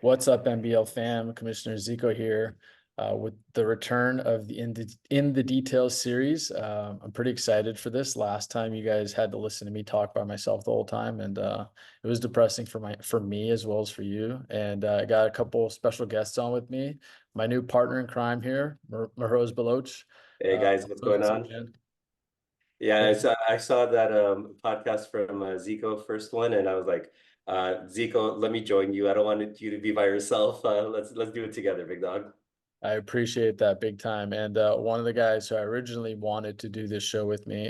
What's up, MBL fam? Commissioner Ziko here with the return of the In the Details series. I'm pretty excited for this. Last time you guys had to listen to me talk by myself the whole time, and it was depressing for me as well as for you. And I got a couple special guests on with me. My new partner in crime here, Mahroze Baloch. Hey guys, what's going What's up, on? man? Yeah, Yeah. I saw that podcast from Ziko first one, and I was like, Ziko, let me join you. I don't want you to be by yourself. Let's do it together, big dog. I appreciate that big time. And one of the guys who I originally wanted to do this show with me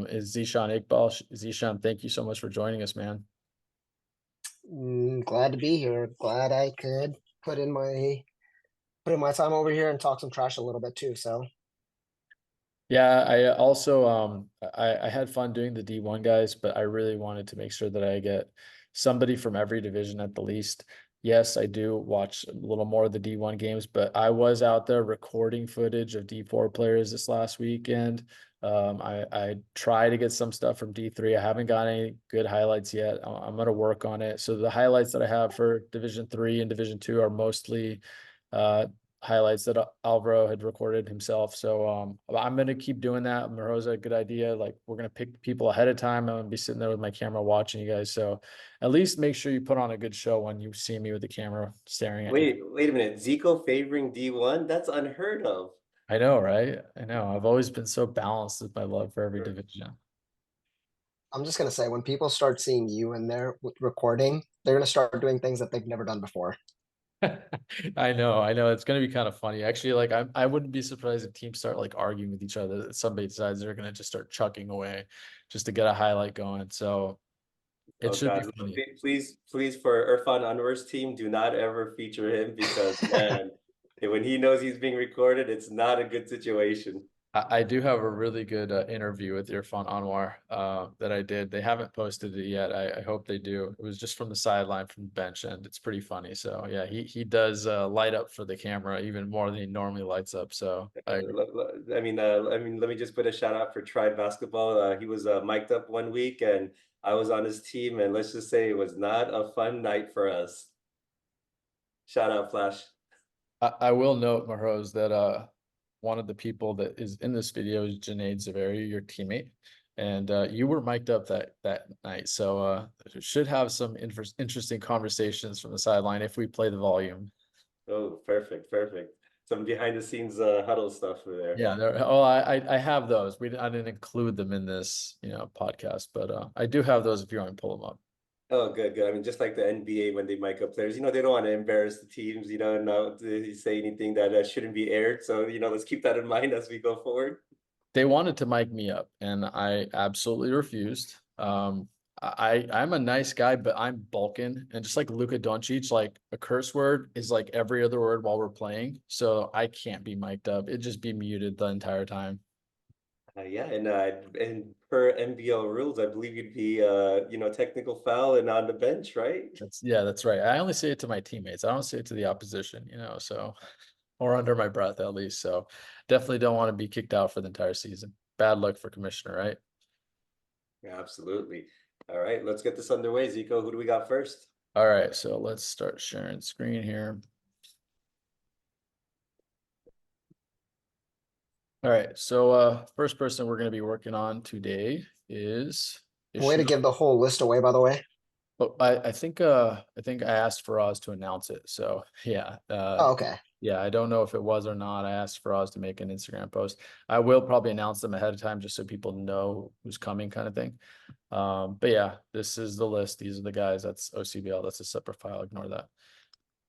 is Zeeshan Iqbal. Zeeshan, thank you so much for joining us, man. Glad to be here. Glad I could put in my time over here and talk some trash a little bit too. So Yeah, I also I had fun doing the D1 guys, but I really wanted to make sure that I get somebody from every division at the least. Yes, I do watch a little more of the D1 games, but I was out there recording footage of D4 players this last weekend. I try to get some stuff from D3. I haven't got any good highlights yet. I'm gonna work on it. So the highlights that I have for Division 3 and Division 2 are mostly uh highlights that Alvaro had recorded himself. So I'm gonna keep doing that. Mahroze, good idea. Like we're gonna pick people ahead of time. I'm gonna be sitting there with my camera watching you guys. So at least make sure you put on a good show when you see me with the camera staring at you. Wait a minute. Zico favoring D1? That's unheard of. I know, right? I know. I've always been so balanced with my love for every division. I'm just gonna say when people start seeing you in there with recording, they're gonna start doing things that they've never done before. I know. It's gonna be kind of funny. Actually, like I wouldn't be surprised if teams start like arguing with each other. Somebody decides they're gonna just start chucking away just to get a highlight going. So it Oh should be God, funny. please, for Irfan Anwar's team, do not ever feature him because man, when he knows he's being recorded, it's not a good situation. I do have a really good interview with Irfan Anwar that I did. They haven't posted it yet. I hope they do. It was just from the sideline, from the bench, and it's pretty funny. So yeah, he does light up for the camera even more than he normally lights up. So I agree. Let me just put a shout out for Tribe Basketball. He was mic'd up one week, and I was on his team, and let's just say it was not a fun night for us. Shout out, Flash. I will note, Mahroze, that one of the people that is in this video is Junaid Zaveri, your teammate, and you were mic'd up that night. So should have some interesting conversations from the sideline if we play the volume. Oh, perfect, perfect. Some behind the scenes huddle stuff over there. Yeah, I have those. I didn't include them in this, podcast, but I do have those if you want to pull them up. Oh, good, good. I mean, just like the NBA when they mic up players, they don't want to embarrass the teams, not to say anything that shouldn't be aired. So, let's keep that in mind as we go forward. They wanted to mic me up, and I absolutely refused. I'm a nice guy, but I'm bulking, and just like Luka Doncic, like a curse word is like every other word while we're playing, so I can't be mic'd up. It'd just be muted the entire time. Yeah, and per MBL rules, I believe you'd be technical foul and on the bench, right? That's right. I only say it to my teammates. I don't say it to the opposition, so or under my breath at least. So definitely don't want to be kicked out for the entire season. Bad luck for commissioner, right? Yeah, absolutely. All right, let's get this underway. Zico, who do we got first? All right, so let's start sharing screen here. All right, so first person we're going to be working on today is Way to Ishmael. give the whole list away, by the way. But I think I asked Faraz to announce it. So yeah, Oh, okay. yeah, I don't know if it was or not. I asked Faraz to make an Instagram post. I will probably announce them ahead of time just so people know who's coming, kind of thing. But yeah, this is the list. These are the guys. That's OCBL. That's a separate file. Ignore that.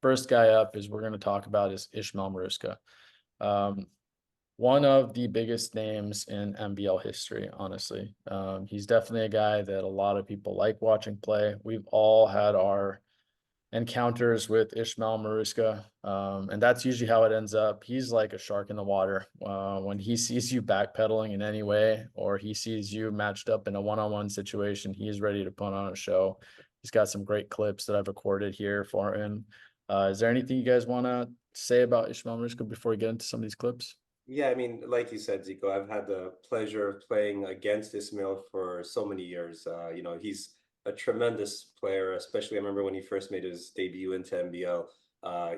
First guy up is we're going to talk about is Ismail Marusca. One of the biggest names in MBL history, honestly. He's definitely a guy that a lot of people like watching play. We've all had our encounters with Ismail Marusca, and that's usually how it ends up. He's like a shark in the water. When he sees you backpedaling in any way, or he sees you matched up in a one-on-one situation, he's ready to put on a show. He's got some great clips that I've recorded here for him. Is there anything you guys want to say about Ismail Marusca before we get into some of these clips? Yeah, I mean, like you said, Zico, I've had the pleasure of playing against Ismail for so many years. He's a tremendous player, especially I remember when he first made his debut into MBL.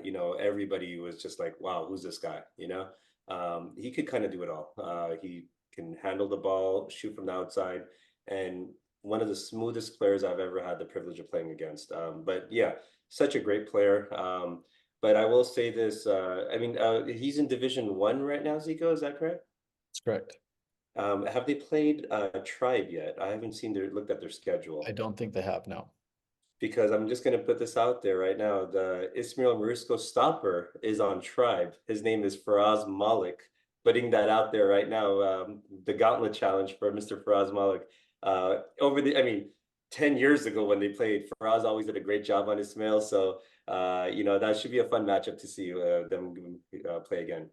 you know, everybody was just like, wow, who's this guy? You know, he could kind of do it all. He can handle the ball, shoot from the outside, and one of the smoothest players I've ever had the privilege of playing against. But yeah, such a great player. But I will say this, I mean, he's in Division 1 right now, Ziko, is that correct? That's correct. Have they played Tribe yet? I haven't seen looked at their schedule. I don't think they have, no. Because I'm just gonna put this out there right now. The Ismail Marusca stopper is on Tribe. His name is Faraz Malik. Putting that out there right now. The gauntlet challenge for Mr. Faraz Malik. I mean, 10 years ago when they played, Faraz always did a great job on Ismail. So, you know, that should be a fun matchup to see them play again.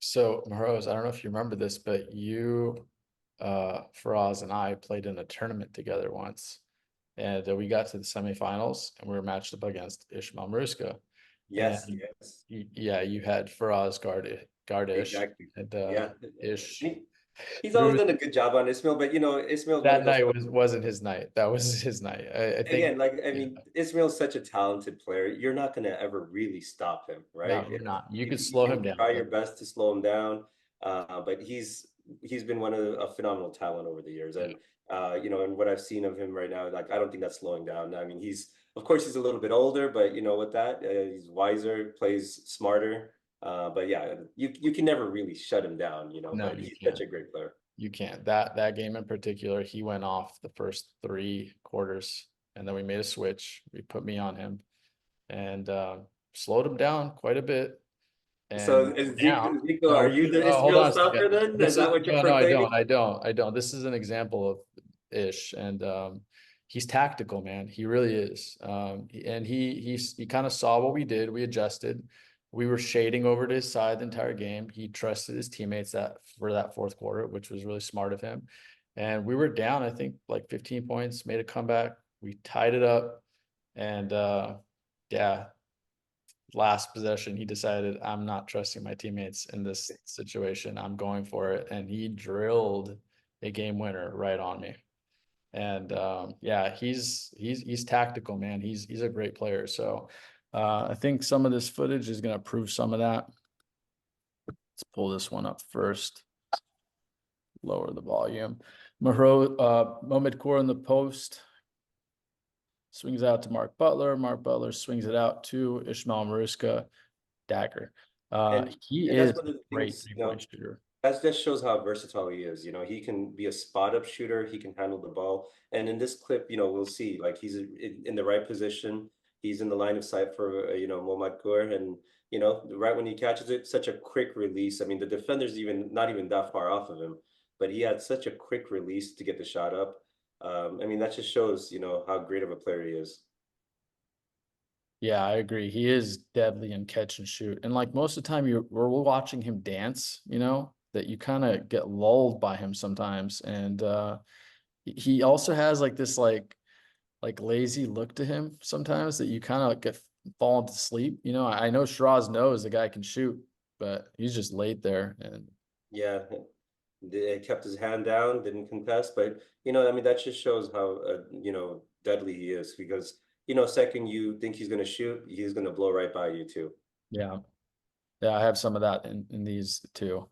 So Mahroze, I don't know if you remember this, but you, Faraz and I played in a tournament together once. And we got to the semifinals and we were matched up against Ismail Marusca. Yes, And yes. yeah, you had Faraz guard Ish. Exactly. And Yeah. Ish. He's always done a good job on Ismail, but you know, Ismail's one That of those night wasn't his night. That was his night. I think again, like I mean, Ismail's such a talented player. You're not gonna ever really stop him, right? no, you're not. You could You slow him can down. try your best to slow him down, but he's been a phenomenal talent over the years, and you know, and what I've seen of him right now, like I don't think that's slowing down. I mean, of course he's a little bit older, but you know, with that, he's wiser, plays smarter. But yeah, you can never really shut him down, you know. No, But you he's can't. such a great player. You can't. That game in particular, he went off the first 3 quarters, and then we made a switch. We put me on him, and slowed him down quite a bit. So And is now, Zico, are you the hold Ismail on a stopper second. then? This Is is that what you're no, proclaiming? I don't. This is an example of Ish, and he's tactical, man. He really is. And he kind of saw what we did. We adjusted. We were shading over to his side the entire game. He trusted his teammates for that fourth quarter, which was really smart of him. And we were down, I think, like 15 points, made a comeback. We tied it up. And yeah, last possession, he decided, I'm not trusting my teammates in this situation. I'm going for it. And he drilled a game winner right on me. And yeah, he's tactical, man. He's a great player. So I think some of this footage is going to prove some of that. Let's pull this one up first. Lower the volume. Mohamed Kaur in the post. Swings out to Mark Butler. Mark Butler swings it out to Ismail Marusca. Dagger. He and that's is one of the a great things, you know, 3-point shooter. that just shows how versatile he is. You know, he can be a spot up shooter. He can handle the ball. And in this clip, you know, we'll see like he's in the right position. He's in the line of sight for, you know, Mohamed Kaur. And, you know, right when he catches it, such a quick release. I mean, the defender's not even that far off of him, but he had such a quick release to get the shot up. I mean, that just shows, you know, how great of a player he is. Yeah, I agree. He is deadly in catch and shoot. And like most of the time we're watching him dance, you know, that you kind of get lulled by him sometimes. And he also has like this like lazy look to him sometimes that you kind of get falling to sleep. You know, I know Shiraz knows the guy can shoot, but he's just laid there. And yeah, kept his hand down, didn't contest. But, you know, I mean, that just shows how, you know, deadly he is because, you know, second you think he's going to shoot, he's going to blow right by you too. yeah, I have some of that in these too.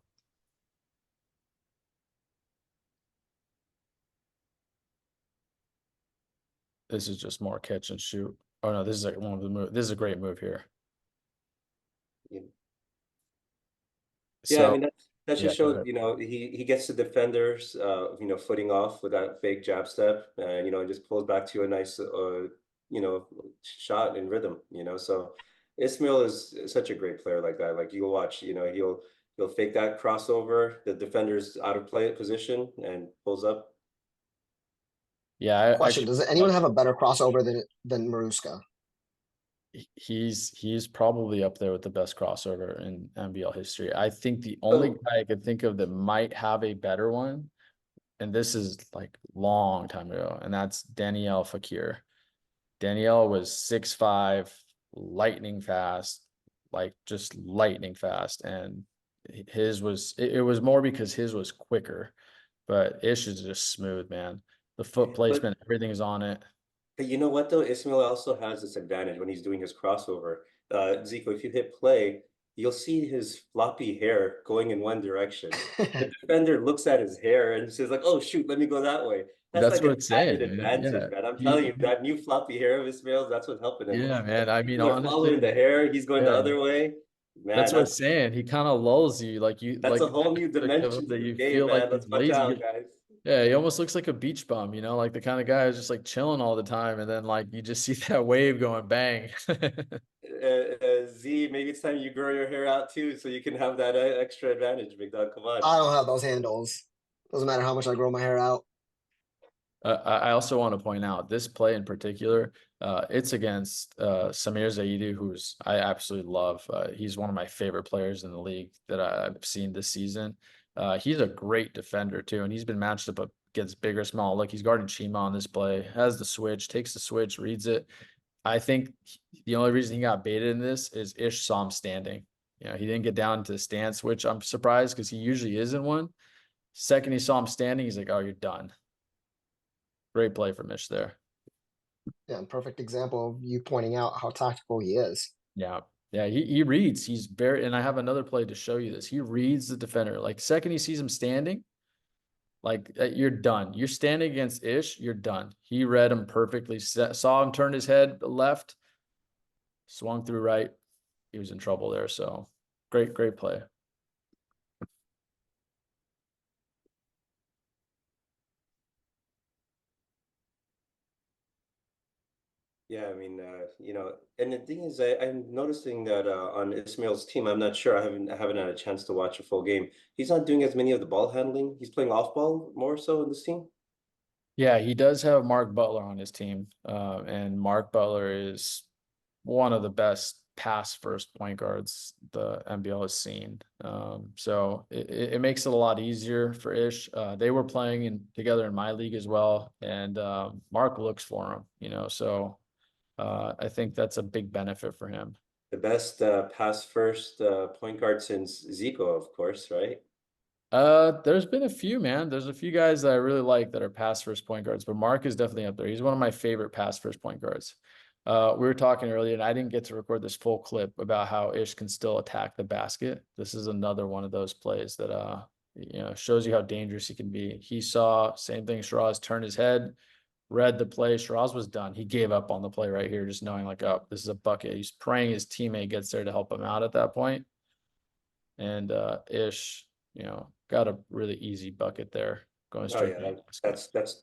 This is just more catch and shoot. Oh no, this is like one of the move. This is a great move here. Yeah, So, I mean, that just go shows, ahead. you know, he gets the defenders, you know, footing off with that fake jab step, and you know, just pulls back to a nice, you know, shot in rhythm. You know, so Ismail is such a great player like that. Like you'll watch, you know, he'll fake that crossover, the defender's out of play position, and pulls up. Yeah, Question: does anyone have a better crossover than Marusca? he's probably up there with the best crossover in MBL history. I think the only guy I could think of that might have a better one, and this is like long time ago, and that's Danielle Fakir. Danielle was 6'5", lightning fast, like just lightning fast, and his was it was more because his was quicker, but Ish is just smooth, man. The foot placement, everything is on it. But you know what though? Ismail also has this advantage when he's doing his crossover. Ziko, if you hit play, you'll see his floppy hair going in one direction. The defender looks at his hair and says like, "Oh shoot, let me go that way." That's That's like what an it's added saying, man. advantage, Yeah. man. I'm telling you, He that new floppy hair of Ismail's, that's what's helping him. yeah, man. I mean, People are following the honestly, hair. He's going the yeah. other way. Man, That's what it's saying. He kind of lulls you, like you that's like a whole new aspect of dimension him to that the you game, feel like man. he's Let's watch lazy. out, guys. Yeah, he almost looks like a beach bum, like the kind of guy who's just like chilling all the time, and then like you just see that wave going bang. Z, maybe it's time you grow your hair out too, so you can have that extra advantage, big dog. Come on. I don't have those handles. Doesn't matter how much I grow my hair out. I also want to point out this play in particular. It's against Samir Zaidi, who's I absolutely love. He's one of my favorite players in the league that I've seen this season. He's a great defender too, and he's been matched up against big or small. Look, he's guarding Chima on this play, has the switch, takes the switch, reads it. I think the only reason he got baited in this is Ish saw him standing. He didn't get down to the stance, which I'm surprised because he usually is in one. Second, he saw him standing, he's like, "Oh, you're done." Great play from Ish there. Yeah, and perfect example of you pointing out how tactical he is. Yeah. Yeah, he reads. He's very, and I have another play to show you this. He reads the defender. Like second he sees him standing, like you're done. You're standing against Ish, you're done. He read him perfectly. Saw him turn his head left, swung through right. He was in trouble there. So great play. Yeah, I mean, and the thing is, I'm noticing that on Ismail's team, I'm not sure. I haven't had a chance to watch a full game. He's not doing as many of the ball handling. He's playing off ball more so in this team. Yeah, he does have Mark Butler on his team. And Mark Butler is one of the best pass first point guards the MBL has seen. So it makes it a lot easier for Ish. They were playing together in my league as well, and Mark looks for him, so I think that's a big benefit for him. The best pass first point guard since Zico, of course, right? There's been a few, man. There's a few guys that I really like that are pass first point guards, but Mark is definitely up there. He's one of my favorite pass first point guards. We were talking earlier, and I didn't get to record this full clip about how Ish can still attack the basket. This is another one of those plays that shows you how dangerous he can be. He saw same thing. Shiraz turned his head, read the play. Shiraz was done. He gave up on the play right here, just knowing like, oh, this is a bucket. He's praying his teammate gets there to help him out at that point. And Ish, got a really easy bucket there going Oh straight. yeah,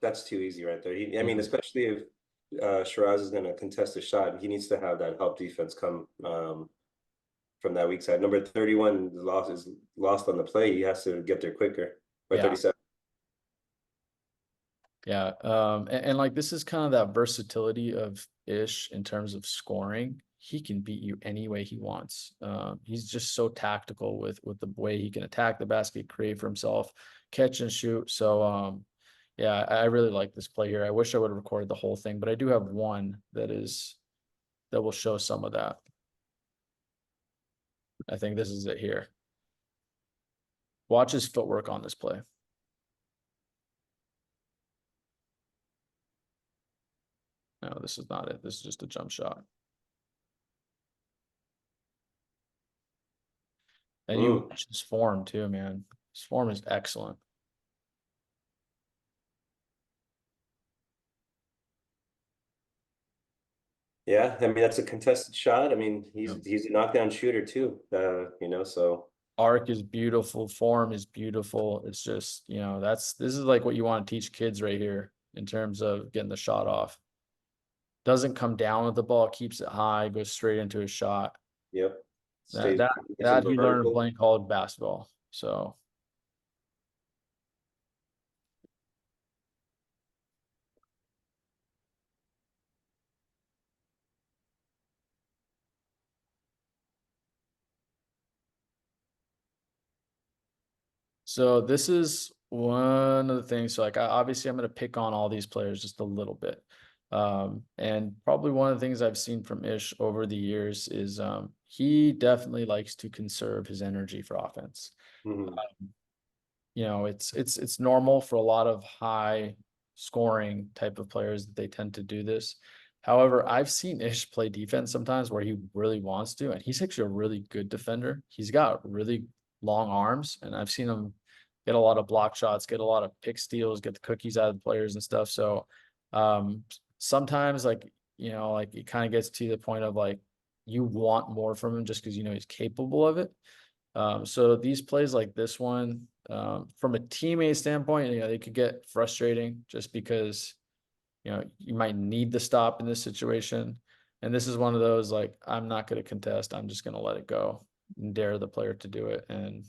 that's too easy right there. I mean, Yeah. especially if Shiraz is going to contest a shot, he needs to have that help defense come from that weak side. Number 31 is lost on the play. He has to get there quicker. Or Yeah. 37. Yeah. And like this is kind of that versatility of Ish in terms of scoring. He can beat you any way he wants. He's just so tactical with the way he can attack the basket, create for himself, catch and shoot. So yeah, I really like this play here. I wish I would have recorded the whole thing, but I do have one that will show some of that. I think this is it here. Watch his footwork on this play. No, this is not it. This is just a jump shot. And you watch his form too, man. His form is excellent. Yeah, I mean that's a contested shot. I mean he's a knockdown shooter too. So Arc is beautiful, form is beautiful. It's just, this is like what you want to teach kids right here in terms of getting the shot off. Doesn't come down with the ball, keeps it high, goes straight into his shot. yep. That he learned playing college basketball. So So this is one of the things. So like, obviously I'm going to pick on all these players just a little bit. And probably one of the things I've seen from Ish over the years is he definitely likes to conserve his energy for offense. It's normal for a lot of high scoring type of players that they tend to do this. However, I've seen Ish play defense sometimes where he really wants to, and he's actually a really good defender. He's got really long arms, and I've seen him get a lot of block shots, get a lot of pick steals, get the cookies out of the players and stuff. So sometimes like, like it kind of gets to the point of like you want more from him just because he's capable of it. So these plays like this one, from a teammate standpoint, they could get frustrating just because you might need the stop in this situation. And this is one of those like, I'm not going to contest. I'm just going to let it go and dare the player to do it. And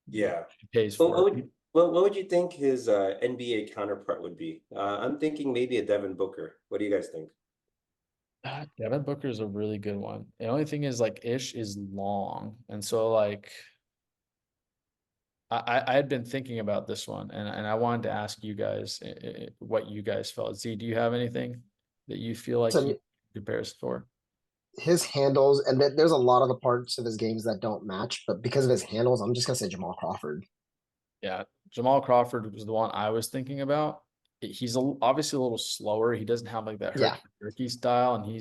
Yeah. he pays But for it. what would you think his NBA counterpart would be? I'm thinking maybe a Devin Booker. What do you guys think? Devin Booker is a really good one. The only thing is like Ish is long. And so like I had been thinking about this one and I wanted to ask you guys what you guys felt. Z, do you have anything that you feel like he So compares for? his handles, and there's a lot of the parts of his games that don't match, but because of his handles, I'm just gonna say Jamal Crawford. Yeah, Jamal Crawford was the one I was thinking about. He's obviously a little slower. He doesn't have like that Yeah, herky style, and he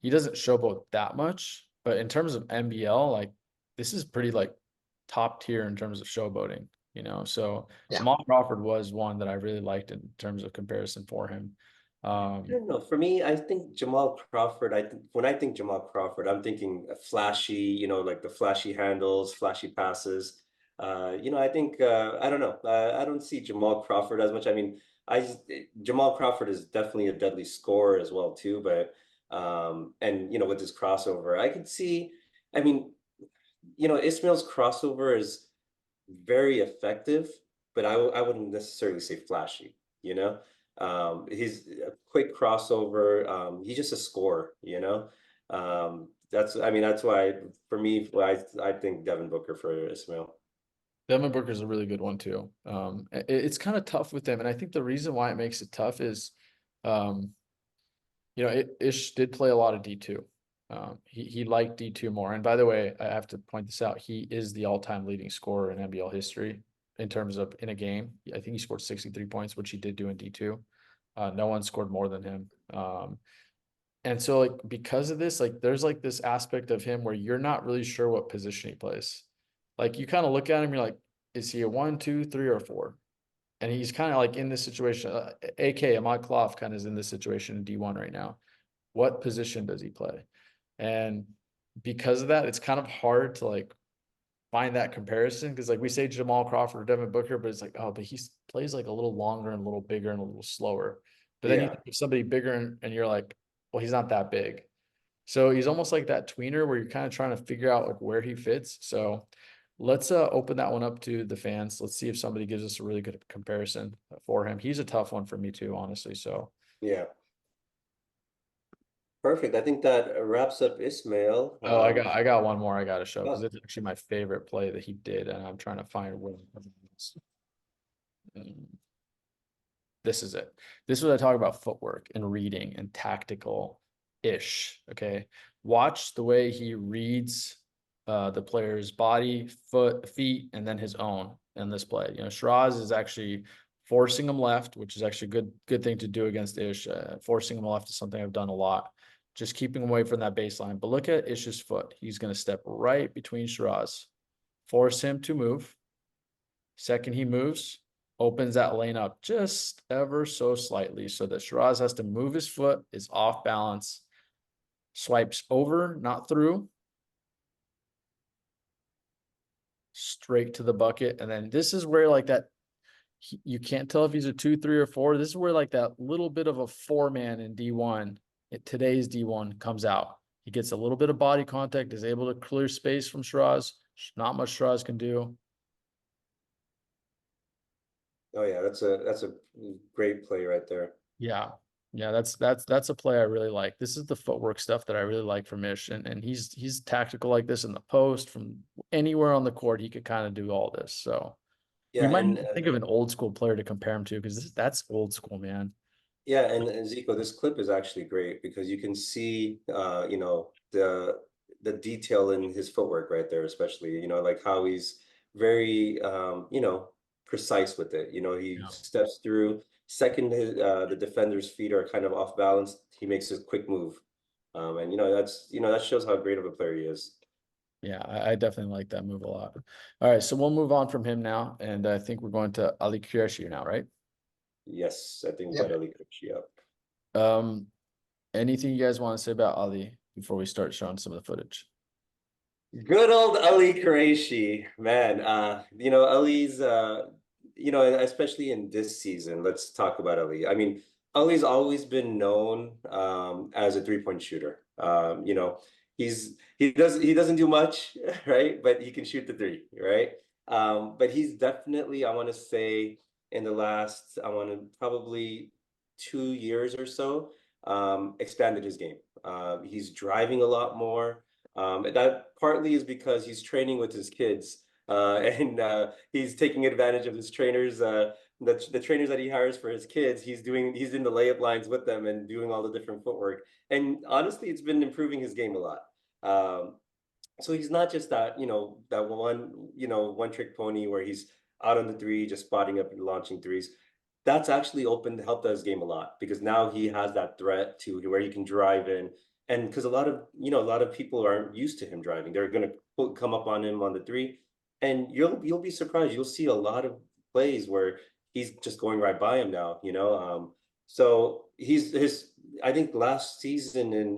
doesn't showboat that much. But in terms of MBL, like this is pretty like top tier in terms of showboating. So yeah. Jamal Crawford was one that I really liked in terms of comparison for him. I don't know. For me, I think Jamal Crawford, when I think Jamal Crawford, I'm thinking flashy, like the flashy handles, flashy passes. I think I don't know. I don't see Jamal Crawford as much. I mean, Jamal Crawford is definitely a deadly scorer as well too, but and with his crossover, I could see, I mean, Ismail's crossover is very effective, but I wouldn't necessarily say flashy, you know? He's a quick crossover. He's just a scorer. That's why for me, I think Devin Booker for Ismail. Devin Booker's a really good one too. It's kind of tough with them, and I think the reason why it makes it tough is, um, Ish did play a lot of D2. He liked D2 more. And by the way, I have to point this out. He is the all-time leading scorer in NBL history in terms of in a game. I think he scored 63 points, which he did do in D2. No one scored more than him. And so like because of this, like there's like this aspect of him where you're not really sure what position he plays. Like you kind of look at him, you're like, is he a 1, 2, 3, or 4? And he's kind of like in this situation. AK Ahmad Clough kind of is in this situation in D1 right now. What position does he play? And because of that, it's kind of hard to like find that comparison because like we say Jamal Crawford or Devin Booker, but it's like, oh, but he plays like a little longer and a little bigger and a little slower. But then you Yeah. think of somebody bigger and you're like, well, he's not that big. So he's almost like that tweener where you're kind of trying to figure out like where he fits. So let's open that one up to the fans. Let's see if somebody gives us a really good comparison for him. He's a tough one for me too, honestly. So Yeah. Perfect. I think that wraps up Ismail. oh, I got one more I got to show because Oh, it's actually my favorite play that he did, and I'm trying to find where. This is it. This is what I talk about footwork and reading and tactical ish. Okay. Watch the way he reads the player's body, feet, and then his own in this play. Shiraz is actually forcing him left, which is actually a good thing to do against Ish. Forcing him left is something I've done a lot. Just keeping him away from that baseline. But look at Ish's foot. He's going to step right between Shiraz, force him to move. Second he moves, opens that lane up just ever so slightly so that Shiraz has to move his foot, is off balance, swipes over, not through, straight to the bucket. And then this is where like that, you can't tell if he's a 2, 3, or 4. This is where like that little bit of a 4-man in D1, today's D1 comes out. He gets a little bit of body contact, is able to clear space from Shiraz. Not much Shiraz can do. oh yeah, that's a great play right there. Yeah. Yeah, that's a play I really like. This is the footwork stuff that I really like from Ish. And he's tactical like this in the post from anywhere on the court. He could kind of do all this. So we Yeah, might and need to think of an old school player to compare him to because that's old school, man. yeah, and Zico, this clip is actually great because you can see the detail in his footwork right there, especially, like how he's very precise with it. He Yeah. steps through, second the defender's feet are kind of off balance, he makes a quick move. And that shows how great of a player he is. Yeah, I definitely like that move a lot. All right, so we'll move on from him now, and I think we're going to Ali Qureshi now, right? Yes, I think we Yep. got Ali Qureshi up. Anything you guys want to say about Ali before we start showing some of the footage? Good old Ali Qureshi, man. Ali's especially in this season, let's talk about Ali. I mean, Ali's always been known as a three-point shooter. He doesn't do much, right? But he can shoot the three, right? But he's definitely, I want to say, in the last, probably 2 years or so, expanded his game. He's driving a lot more. That partly is because he's training with his kids, and he's taking advantage of his trainers. The trainers that he hires for his kids, he's in the layup lines with them and doing all the different footwork. And honestly, it's been improving his game a lot. So he's not just that one trick pony where he's out on the three, just spotting up and launching threes. That's actually helped his game a lot because now he has that threat to where he can drive in. And because a lot of people aren't used to him driving, they're gonna come up on him on the three, and you'll be surprised. You'll see a lot of plays where he's just going right by him now. So I think last season in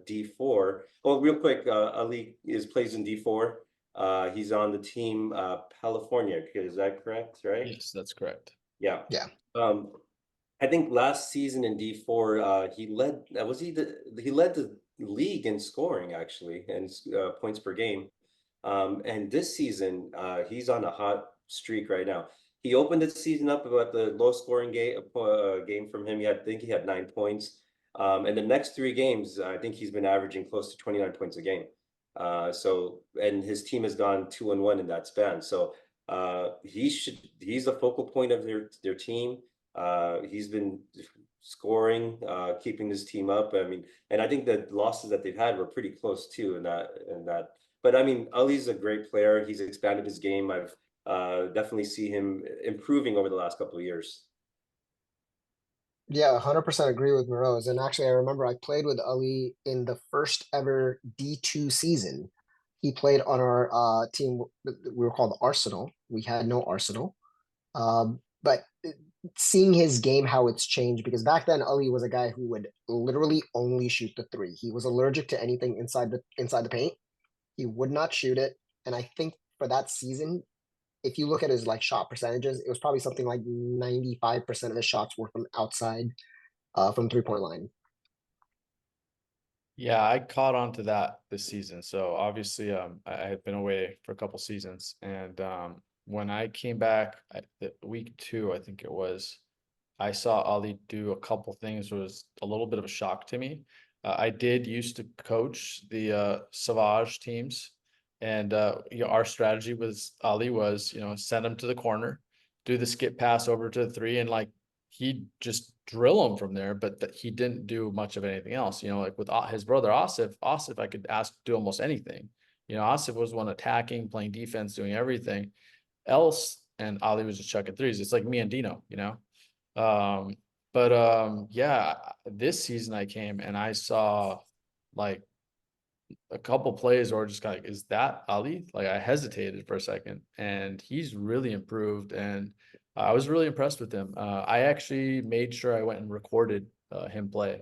D4. Well, real quick, Ali plays in D4. He's on the team California. Is that correct? Right? Yes, that's correct. Yeah. Yeah. I think last season in D4, he led the league in scoring actually and points per game. And this season, he's on a hot streak right now. He opened the season up about the low scoring game from him. I think he had 9 points. And the next 3 games, I think he's been averaging close to 29 points a game. And his team has gone 2-1 in that span. So he's the focal point of their team. He's been scoring, keeping his team up. I mean, and I think the losses that they've had were pretty close too in that. But I mean, Ali's a great player. He's expanded his game. I've definitely see him improving over the last couple of years. Yeah, 100% agree with Mahroze. And actually, I remember I played with Ali in the first ever D2 season. He played on our team. We were called Arsenal. We had no Arsenal. But seeing his game, how it's changed, because back then Ali was a guy who would literally only shoot the three. He was allergic to anything inside the paint. He would not shoot it. And I think for that season, if you look at his like shot percentages, it was probably something like 95% of his shots were from outside, from 3-point line. Yeah, I caught on to that this season. So obviously, I had been away for a couple seasons, and when I came back week 2, I think it was, I saw Ali do a couple things was a little bit of a shock to me. I did used to coach the Savage teams, and our strategy was Ali was send him to the corner, do the skip pass over to the three, and like he'd just drill him from there, but he didn't do much of anything else. Like with his brother Asif, I could ask to do almost anything. Asif was one attacking, playing defense, doing everything else, and Ali was just chucking threes. It's like me and Dino. Yeah, this season I came and I saw like a couple plays or just like, is that Ali? Like I hesitated for a second, and he's really improved, and I was really impressed with him. I actually made sure I went and recorded him play.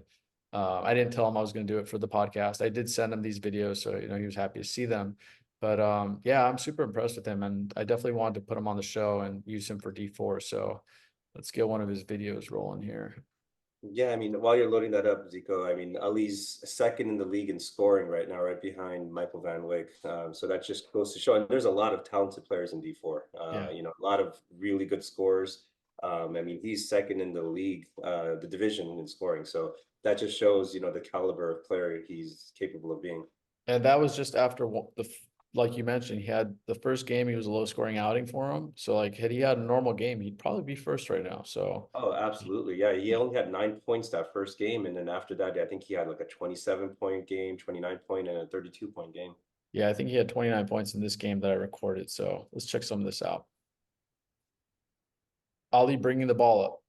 I didn't tell him I was going to do it for the podcast. I did send him these videos, so he was happy to see them. But yeah, I'm super impressed with him, and I definitely wanted to put him on the show and use him for D4. So let's get one of his videos rolling here. Yeah, I mean, while you're loading that up, Ziko, I mean, Ali's second in the league in scoring right now, right behind Michael Van Wyck. So that just goes to show, and there's a lot of talented players in D4. Yeah. A lot of really good scorers. I mean, he's second in the league, the division in scoring. So that just shows, the caliber of player he's capable of being. And that was just after like you mentioned, he had the first game, he was a low scoring outing for him. So like had he had a normal game, he'd probably be first right now. So Oh, absolutely. Yeah, he only had 9 points that first game. And then after that, I think he had like a 27-point game, 29-point, and a 32-point game. yeah, I think he had 29 points in this game that I recorded. So let's check some of this out. Ali bringing the ball up.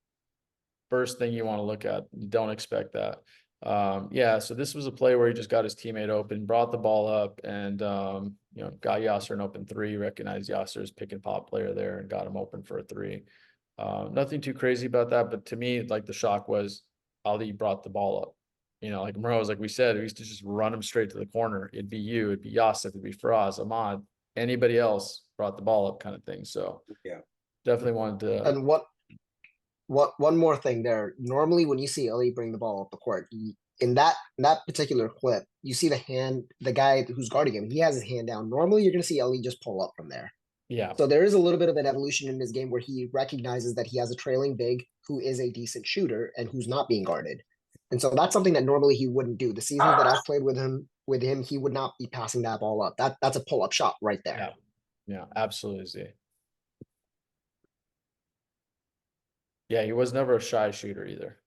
first thing you want to look at. You don't expect that. Yeah, so this was a play where he just got his teammate open, brought the ball up, and you know, got Yasser an open three, recognized Yasser's pick and pop player there and got him open for a three. Nothing too crazy about that, but to me, like the shock was Ali brought the ball up. You know, like Mahroze, like we said, we used to just run him straight to the corner. It'd be you, it'd be Yasser, it'd be Faraz, Ahmad, anybody else brought the ball up kind of thing. So Yeah. definitely wanted to. And one more thing there. Normally, when you see Ali bring the ball up the court, in that particular clip, you see the guy who's guarding him. He has his hand down. Normally, you're going to see Ali just pull up from there. Yeah. So there is a little bit of an evolution in his game where he recognizes that he has a trailing big who is a decent shooter and who's not being guarded. And so that's something that normally he wouldn't do. The seasons that I've played with him, he would not be passing that ball up. That's a pull-up shot right there. Yeah. Yeah, absolutely. Z. Yeah, he was never a shy shooter either.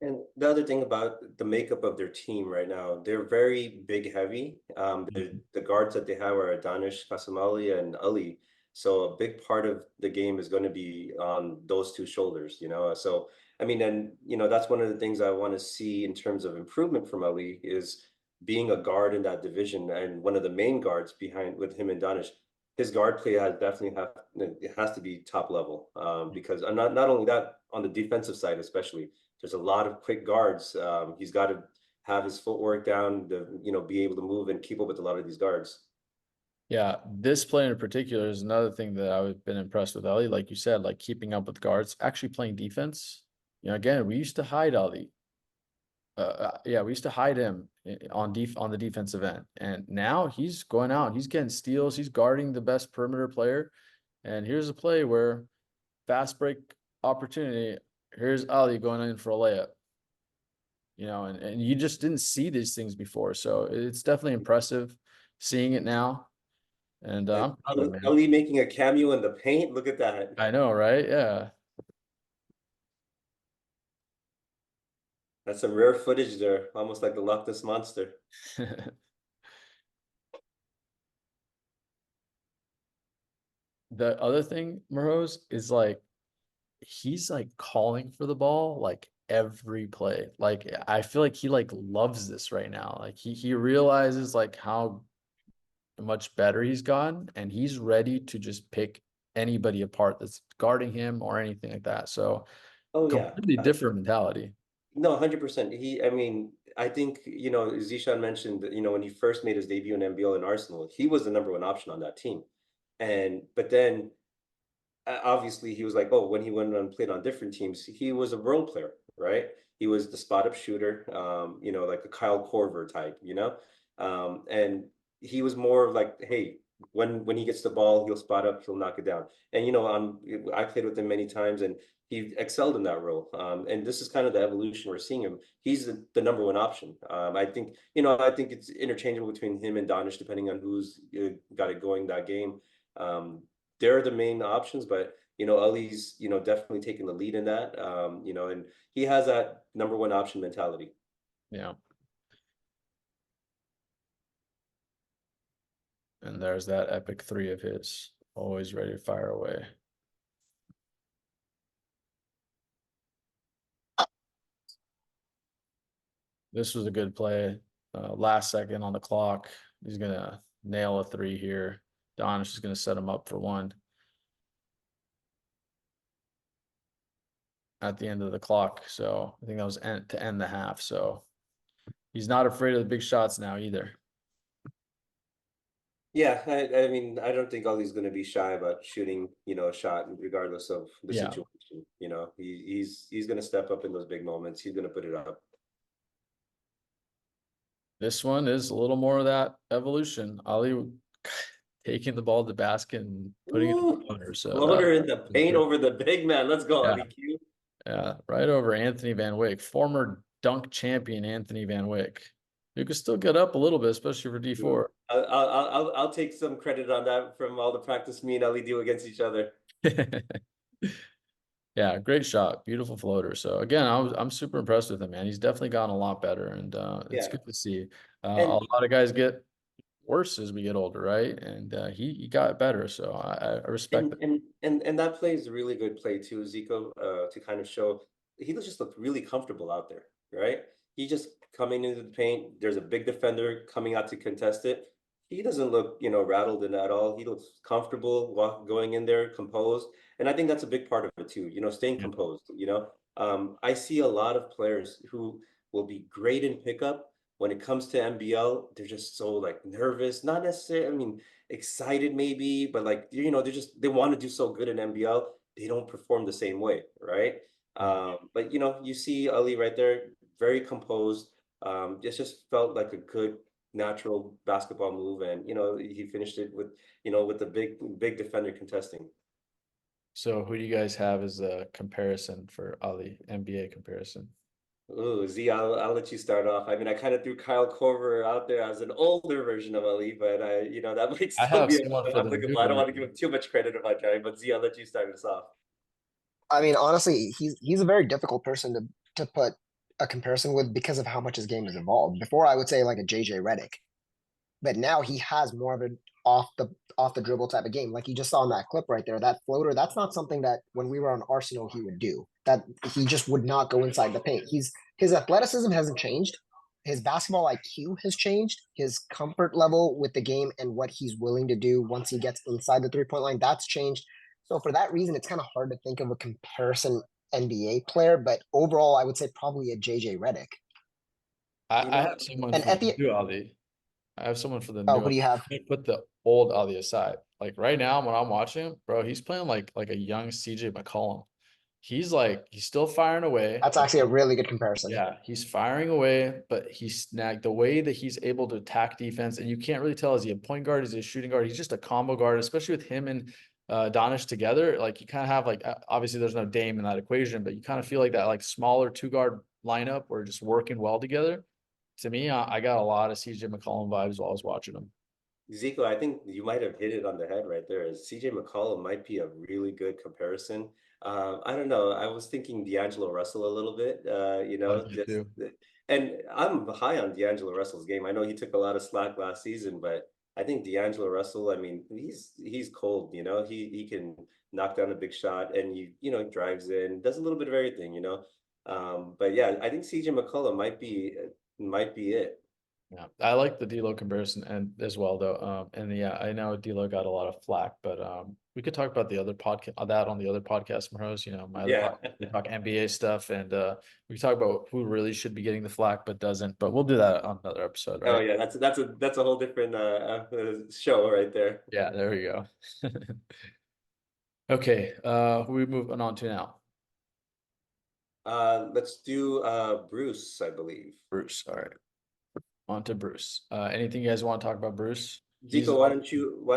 And the other thing about the makeup of their team right now, they're very big heavy. The guards that they have are Danish, Kasamali, and Ali. So a big part of the game is going to be on those two shoulders, you know. So I mean, and you know, that's one of the things I want to see in terms of improvement from Ali is being a guard in that division and one of the main guards behind with him and Danish. His guard play has definitely it has to be top level because not only that on the defensive side especially there's a lot of quick guards. He's got to have his footwork down to, you know, be able to move and keep up with a lot of these guards. Yeah, this play in particular is another thing that I've been impressed with Ali. Like you said, like keeping up with guards, actually playing defense. You know, again, we used to hide Ali. Yeah, we used to hide him on the defensive end, and now he's going out. He's getting steals. He's guarding the best perimeter player. And here's a play where fast break opportunity. Here's Ali going in for a layup. You know, and you just didn't see these things before. So it's definitely impressive seeing it now. And I'm proud of him, man. Ali making a cameo in the paint. Look at that. I know, right? Yeah. That's some rare footage there, almost like the Loch Ness Monster. The other thing, Mahroze, is like he's like calling for the ball like every play. Like I feel like he like loves this right now. Like he realizes like how much better he's gotten, and he's ready to just pick anybody apart that's guarding him or anything like that. So Oh yeah, completely different mentality. no, 100%. I mean, I think, you know, Zeeshan mentioned that, you know, when he first made his debut in MBL in Arsenal, he was the number one option on that team. But then obviously he was like, oh, when he went and played on different teams, he was a role player, right? He was the spot up shooter, you know, like a Kyle Korver type, you know? And he was more like, hey, when he gets the ball, he'll spot up, he'll knock it down. And, you know, I played with him many times and he excelled in that role. And this is kind of the evolution we're seeing him. He's the number one option. I think, you know, I think it's interchangeable between him and Donish, depending on who's got it going that game. They're the main options, but you know, Ali's, you know, definitely taking the lead in that. You know, and he has that number one option mentality. Yeah. And there's that epic three of his, always ready to fire away. This was a good play. Last second on the clock. He's going to nail a three here. Donish is going to set him up for one at the end of the clock. So I think that was to end the half. So he's not afraid of the big shots now either. Yeah, I mean, I don't think Ali's going to be shy about shooting, you know, a shot regardless of the situation. You know, he's going to step up in those big moments. He's going to put it up. This one is a little more of that evolution. Ali taking the ball to the basket and putting it in the corner. So floater in the paint over the big man. Let's go, Ali Q. Yeah, right over Anthony Van Wyck, former dunk champion Anthony Van Wyck. You can still get up a little bit, especially for D4. I'll take some credit on that from all the practice me and Ali do against each other. Yeah, great shot, beautiful floater. So again, I'm super impressed with him, man. He's definitely gotten a lot better, and it's Yeah. good to see. And A lot of guys get worse as we get older, right? And he got better, so I respect and that. and and that play is a really good play too, Zico, to kind of show he just looked really comfortable out there, right? He just coming into the paint. There's a big defender coming out to contest it. He doesn't look, rattled in at all. He looks comfortable going in there, composed, and I think that's a big part of it too. Staying Yeah. composed. I see a lot of players who will be great in pickup. When it comes to MBL, they're just so like nervous. Not necessarily. I mean, excited maybe, but like they want to do so good in MBL, they don't perform the same way, right? Yeah. But you see Ali right there, very composed. It just felt like a good natural basketball move, and he finished it with the big defender contesting. So who do you guys have as a comparison for Ali, NBA comparison? Ooh, Z, I'll let you start off. I mean, I kind of threw Kyle Korver out there as an older version of Ali, but that might I still have be someone for the new applicable. I don't want to give version. him too much credit if I try, but Z, I'll let you start us off. I mean, honestly, he's a very difficult person to put a comparison with because of how much his game has evolved. Before, I would say like a JJ Redick, but now he has more of an off the dribble type of game. Like you just saw in that clip right there, that floater, that's not something that when we were on Arsenal he would do. That he just would not go inside the paint. His athleticism hasn't changed. His basketball IQ has changed. His comfort level with the game and what he's willing to do once he gets inside the 3 point line, that's changed. So for that reason, it's kind of hard to think of a comparison NBA player, but overall, I would say probably a JJ Redick. You I know, have someone And for at the the new Ali. I have someone for the oh, new who do Ali. you have? I put the old Ali aside. Like right now, when I'm watching him, bro, he's playing like a young CJ McCollum. He's still firing away. That's actually a really good comparison. Yeah, he's firing away, but he's snagged the way that he's able to attack defense, and you can't really tell, is he a point guard, is he a shooting guard? He's just a combo guard, especially with him and Donish together. Like you kind of have like obviously there's no Dame in that equation, but you kind of feel like that like smaller two guard lineup were just working well together. To me, I got a lot of CJ McCollum vibes while I was watching him. Zico, I think you might have hit it on the head right there. CJ McCollum might be a really good comparison. I don't know. I was thinking D'Angelo Russell a little bit, Love you just too. and I'm high on D'Angelo Russell's game. I know he took a lot of slack last season, but I think D'Angelo Russell, I mean, he's cold, he can knock down a big shot and drives in, does a little bit of everything. But yeah, I think CJ McCollum might be it. Yeah, I like the D'Lo comparison and as well though. And yeah, I know D'Lo got a lot of flack, but we could talk about the other podcast that on the other podcast, Mahroze. My other Yeah. podcast, we talk NBA stuff, and we talk about who really should be getting the flack but doesn't. But we'll do that on another episode, Oh right? yeah, that's a whole different show right there. Yeah, there we go. Okay, who are we moving on to now? Let's do Bruce, I believe. Bruce. All right, on to Bruce. Anything you guys want to talk about, Bruce? He's Zico, why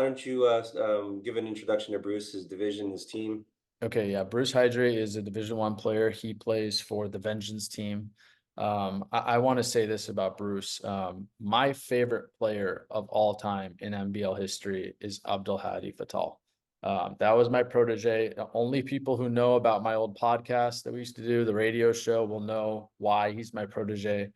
don't you give an introduction to Bruce, his division, his team? Okay, yeah. Bruce Haidrey is a Division 1 player. He plays for the Vengeance team. I want to say this about Bruce. My favorite player of all time in MBL history is Abdelhadi Fatal. That was my protege. The only people who know about my old podcast that we used to do, the radio show, will know why he's my protege,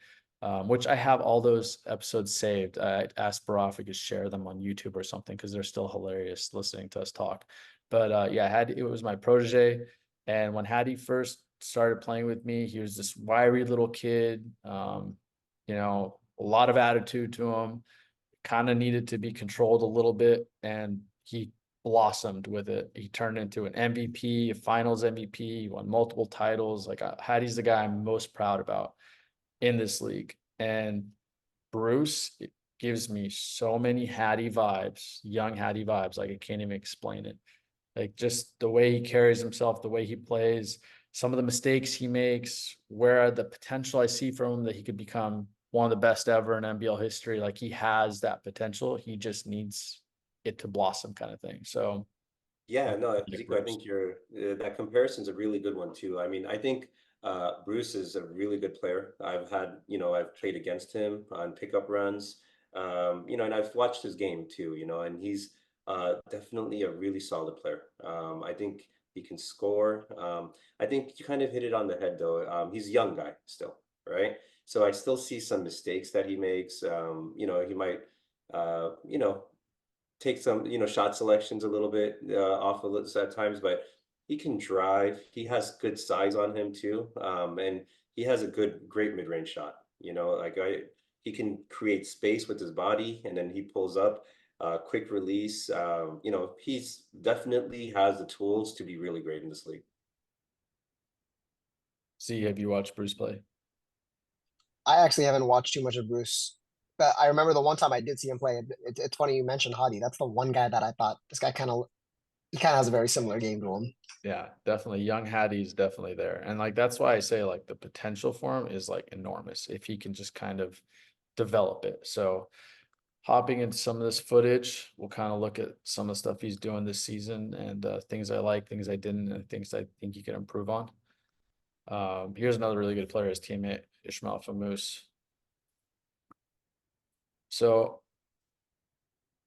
which I have all those episodes saved. I asked Baraf if he could share them on YouTube or something because they're still hilarious listening to us talk. But yeah, it was my protege. And when Hattie first started playing with me, he was this wiry little kid, a lot of attitude to him, kind of needed to be controlled a little bit. And he blossomed with it. He turned into an MVP, a finals MVP, he won multiple titles. Like Hattie's the guy I'm most proud about in this league. And Bruce gives me so many Hattie vibes, young Hattie vibes. Like I can't even explain it. Like just the way he carries himself, the way he plays, some of the mistakes he makes, where the potential I see from him that he could become one of the best ever in NBL history. Like he has that potential. He just needs it to blossom kind of thing. So Yeah, no, like Zico, I Bruce. think that comparison's a really good one too. I mean, I think Bruce is a really good player. I've played against him on pickup runs, and I've watched his game too, and he's definitely a really solid player. I think He can score. I think you kind of hit it on the head though. He's a young guy still, right? So I still see some mistakes that he makes. You know, he might, you know, take some, you know, shot selections a little bit off of it at times, but he can drive. He has good size on him too, and he has a great mid-range shot. You know, he can create space with his body, and then he pulls up, quick release. You know, he's definitely has the tools to be really great in this league. See, have you watched Bruce play? I actually haven't watched too much of Bruce, but I remember the one time I did see him play. It's funny you mentioned Hadi. That's the one guy that I thought this guy he kind of has a very similar game to him. Yeah, definitely. Young Hattie's definitely there. And like that's why I say like the potential for him is like enormous if he can just kind of develop it. So hopping into some of this footage, we'll kind of look at some of the stuff he's doing this season and things I like, things I didn't, and things I think he can improve on. Here's another really good player, his teammate, Ismail Marusca. So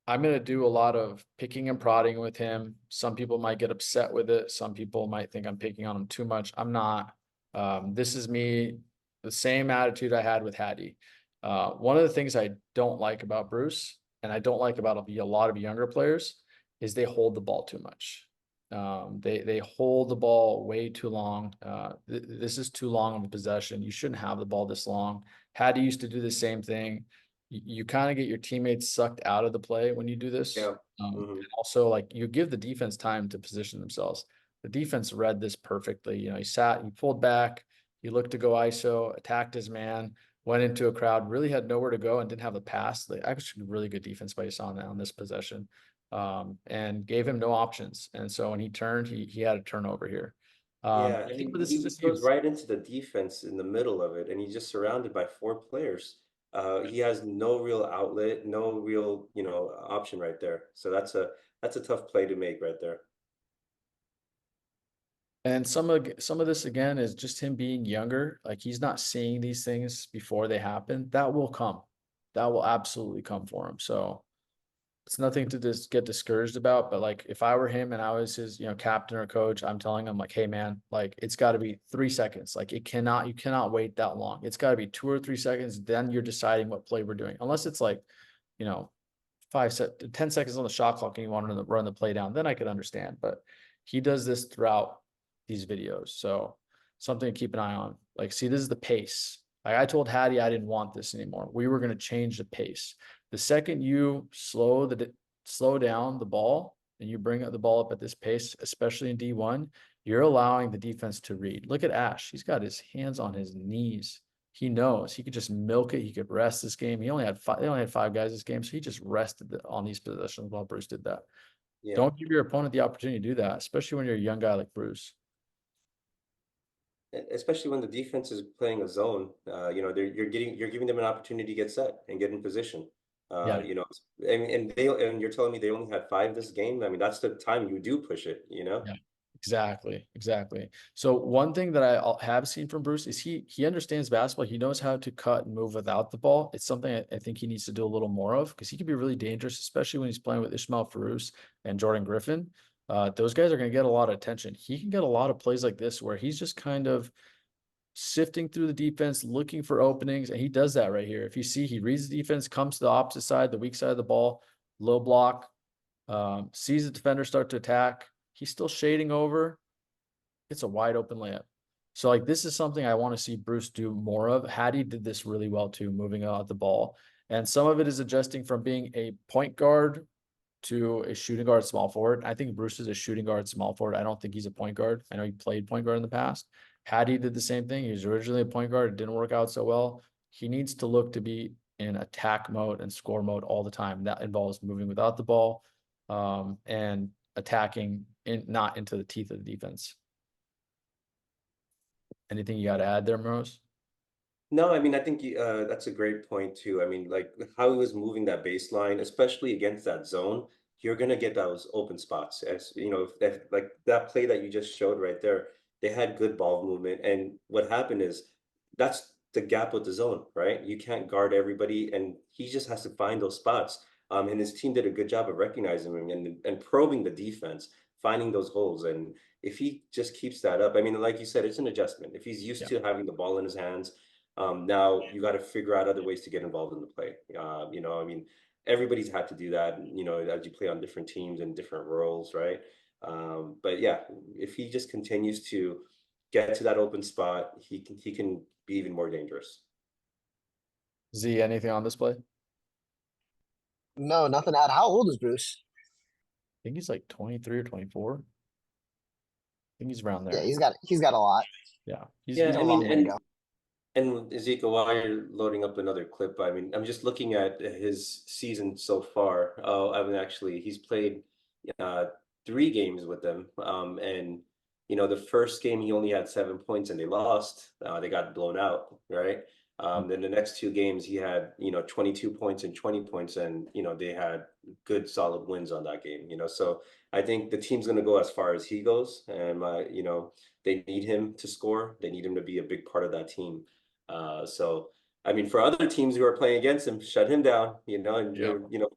I'm going to do a lot of picking and prodding with him. Some people might get upset with it. Some people might think I'm picking on him too much. I'm not. This is me, the same attitude I had with Hattie. One of the things I don't like about Bruce, and I don't like about a lot of younger players, is they hold the ball too much. They hold the ball way too long. This is too long of a possession. You shouldn't have the ball this long. Hattie used to do the same thing. You kind of get your teammates sucked out of the play when you do this. Yeah. And also, like you give the defense time to position themselves. The defense read this perfectly. You know, he pulled back, he looked to go ISO, attacked his man, went into a crowd, really had nowhere to go and didn't have the pass. Like actually really good defense by Isana on this possession, and gave him no options. And so when he turned, he had a turnover here. Yeah, I I think mean, what this is just he was goes. right into the defense in the middle of it, and he's just surrounded by four players. He has no real outlet, no real, you know, option right there. So that's a tough play to make right there. And some of this again is just him being younger. Like he's not seeing these things before they happen. That will come. That will absolutely come for him. So it's nothing to just get discouraged about. But like if I were him and I was his, captain or coach, I'm telling him like, hey man, like it's got to be 3 seconds. Like you cannot wait that long. It's got to be 2 or 3 seconds. Then you're deciding what play we're doing. Unless it's like, you know, 10 seconds on the shot clock and you want to run the play down, then I could understand. But he does this throughout these videos. So something to keep an eye on. Like, see, this is the pace. Like I told Hattie I didn't want this anymore. We were going to change the pace. The second you slow down the ball and you bring the ball up at this pace, especially in D1, you're allowing the defense to read. Look at Ash. He's got his hands on his knees. He knows he could just milk it. He could rest this game. They only had 5 guys this game, so he just rested on these possessions while Bruce did that. Yeah. Don't give your opponent the opportunity to do that, especially when you're a young guy like Bruce. Especially when the defense is playing a zone, you know, you're giving them an opportunity to get set and get in position. Yeah. You know, and you're telling me they only had 5 this game. I mean, that's the time you do push it, you know? Yeah. Exactly. So one thing that I have seen from Bruce is he understands basketball. He knows how to cut and move without the ball. It's something I think he needs to do a little more of because he can be really dangerous, especially when he's playing with Ismail Marusca and Jordan Griffin. Those guys are going to get a lot of attention. He can get a lot of plays like this where he's just kind of sifting through the defense, looking for openings, and he does that right here. If you see, he reads the defense, comes to the opposite side, the weak side of the ball, low block, sees the defender start to attack. He's still shading over. It's a wide open layup. So like this is something I want to see Bruce do more of. Hattie did this really well too, moving out the ball. And some of it is adjusting from being a point guard to a shooting guard small forward. I think Bruce is a shooting guard small forward. I don't think he's a point guard. I know he played point guard in the past. Hattie did the same thing. He was originally a point guard. It didn't work out so well. He needs to look to be in attack mode and score mode all the time. That involves moving without the ball, and attacking not into the teeth of the defense. Anything you got to add there, Marose? No, I mean, I think that's a great point too. I mean, like how he was moving that baseline, especially against that zone, you're gonna get those open spots. As you know, if like that play that you just showed right there, they had good ball movement, and what happened is that's the gap with the zone, right? You can't guard everybody, and he just has to find those spots. And his team did a good job of recognizing him and probing the defense, finding those holes, and if he just keeps that up, I mean, like you said, it's an adjustment. If he's used to having the ball in his hands, now you got to figure out other ways to get involved in the play. You know, I mean, everybody's had to do that, you know, as you play on different teams and different roles, right? But yeah, if he just continues to get to that open spot, he can be even more dangerous. Z, anything on this play? I No, nothing to add. How old is Bruce? think he's like 23 or 24. I think he's around Yeah, there. he's got a lot. Yeah, Yeah, He's a I mean, long way to go. and Ziko, while you're loading up another clip, I mean, I'm just looking at his season so far. Oh, I mean, actually, he's played 3 games with them. And you know, the first game he only had 7 points and they lost. They got blown out, right? Then the next 2 games he had, you know, 22 points and 20 points, and you know, they had good solid wins on that game. You know, so I think the team's going to go as far as he goes, and you know, they need him to score. They need him to be a big part of that team. So I mean, for other teams who are playing against him, shut him down, you know, and you know,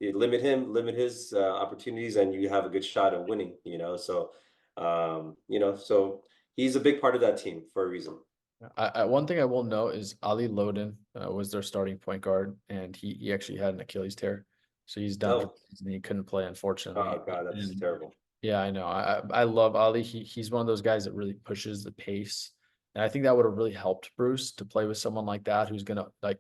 you limit him, limit his opportunities, and you have a good shot of winning, you know. So you know, so he's a big part of that team for a reason. One thing I will note is Ali Loden was their starting point guard, and he actually had an Achilles tear, so he's done for Oh, the season. He couldn't play, unfortunately. oh God, that's And terrible. yeah, I know. I love Ali. He's one of those guys that really pushes the pace, and I think that would have really helped Bruce to play with someone like that who's gonna like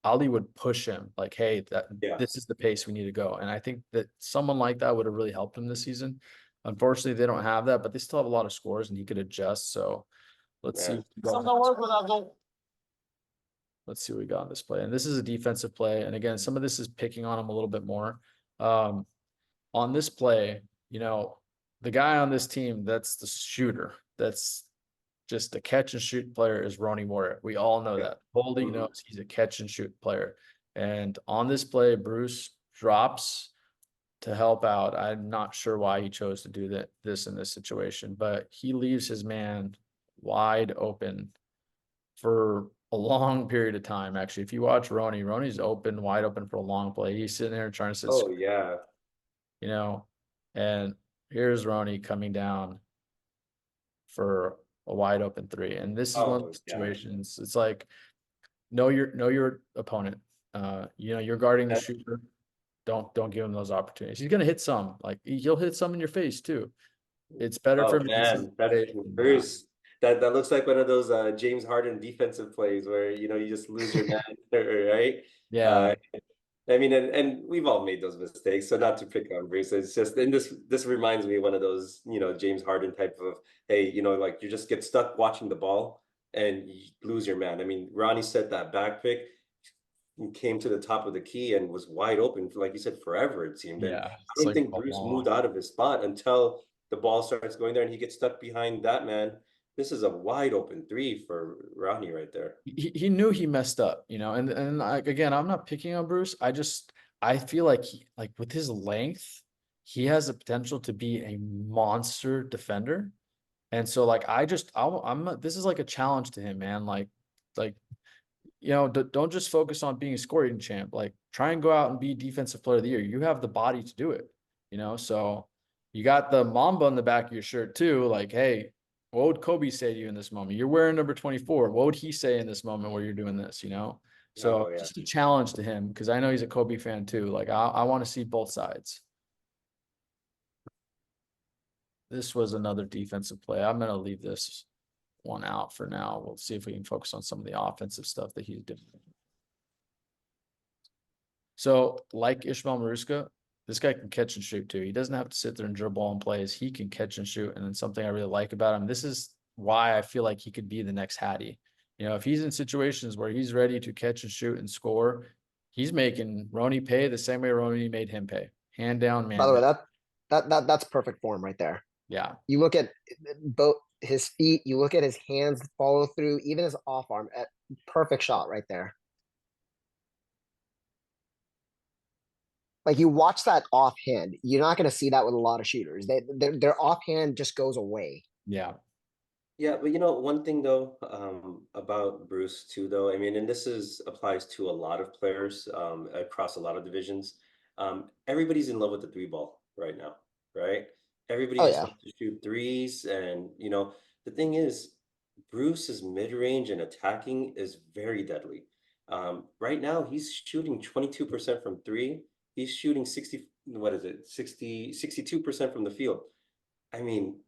Ali would push him like, hey, Yeah, this is the pace we need to go. And I think that someone like that would have really helped him this season. Unfortunately, they don't have that, but they still have a lot of scores and he could adjust. So let's see. man. Let's see what we got on this play. And this is a defensive play. And again, some of this is picking on him a little bit more. On this play, you know, the guy on this team that's the shooter, that's just a catch and shoot player is Ronnie Moore. We all know that. Holding knows he's a catch and shoot player. And on this play, Bruce drops to help out. I'm not sure why he chose to do this in this situation, but he leaves his man wide open for a long period of time. Actually, if you watch Ronnie's open, wide open for a long play. He's sitting there trying to sit, Oh yeah, you know, and here's Ronnie coming down for a wide open 3. And this is one of oh the yeah. situations. It's like know your opponent. You know, you're guarding the That, shooter. Don't give him those opportunities. He's gonna hit some. Like he'll hit some in your face too. It's better for oh him to see man, that space than not. Bruce. That looks like one of those James Harden defensive plays where you know you just lose your man, right? Yeah, I mean, and we've all made those mistakes. So not to pick on Bruce, it's just, and this reminds me of one of those, you know, James Harden type of, hey, you know, like you just get stuck watching the ball and you lose your man. I mean, Ronnie set that back pick, came to the top of the key and was wide open for, like you said, forever it seemed. And yeah. I It's don't like think a Bruce moved long. out of his spot until the ball starts going there and he gets stuck behind that man. This is a wide open 3 for Ronnie right there. He knew he messed up, you know, and again, I'm not picking on Bruce. I feel like like with his length, he has the potential to be a monster defender. And so like this is like a challenge to him, man. Like you know, don't just focus on being a scoring champ. Like try and go out and be defensive player of the year. You have the body to do it, you know. So you got the Mamba on the back of your shirt too. Like, hey, what would Kobe say to you in this moment? You're wearing number 24. What would he say in this moment where you're doing this, you know? So Oh yeah. just a challenge to him because I know he's a Kobe fan too. Like I want to see both sides. This was another defensive play. I'm gonna leave this one out for now. We'll see if we can focus on some of the offensive stuff that he's doing. So, like Ismail Marusca, this guy can catch and shoot too. He doesn't have to sit there and dribble on plays. He can catch and shoot. And then something I really like about him, this is why I feel like he could be the next Haidrey. You know, if he's in situations where he's ready to catch and shoot and score, he's making Ronnie pay the same way Ronnie made him pay. Hand down, By man the way, down. that's perfect form right there. Yeah. You look at both his feet, you look at his hands follow through, even his off arm, perfect shot right there. Like you watch that offhand, you're not going to see that with a lot of shooters. Their offhand just goes away. Yeah. Yeah, but you know, one thing though, about Bruce too, though, I mean, and applies to a lot of players across a lot of divisions. Everybody's in love with the 3 ball right now, right? Everybody Oh just yeah. wants to shoot threes, and the thing is, Bruce's mid-range and attacking is very deadly. Right now, he's shooting 22% from three. He's shooting 60, what is it, 62% from the field. I mean,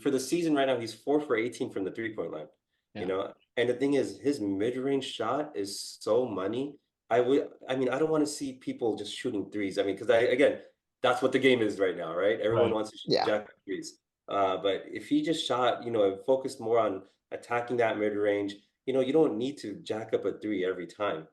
for the season right now, he's 4 for 18 from the three-point line. Yeah. And the thing is, his mid-range shot is so money. I mean, I don't want to see people just shooting threes. I mean, because again, that's what the game is right now, right? Everyone Right. wants to shoot Yeah. jack threes. But if he just shot, and focused more on attacking that mid-range, you don't need to jack up a three every time.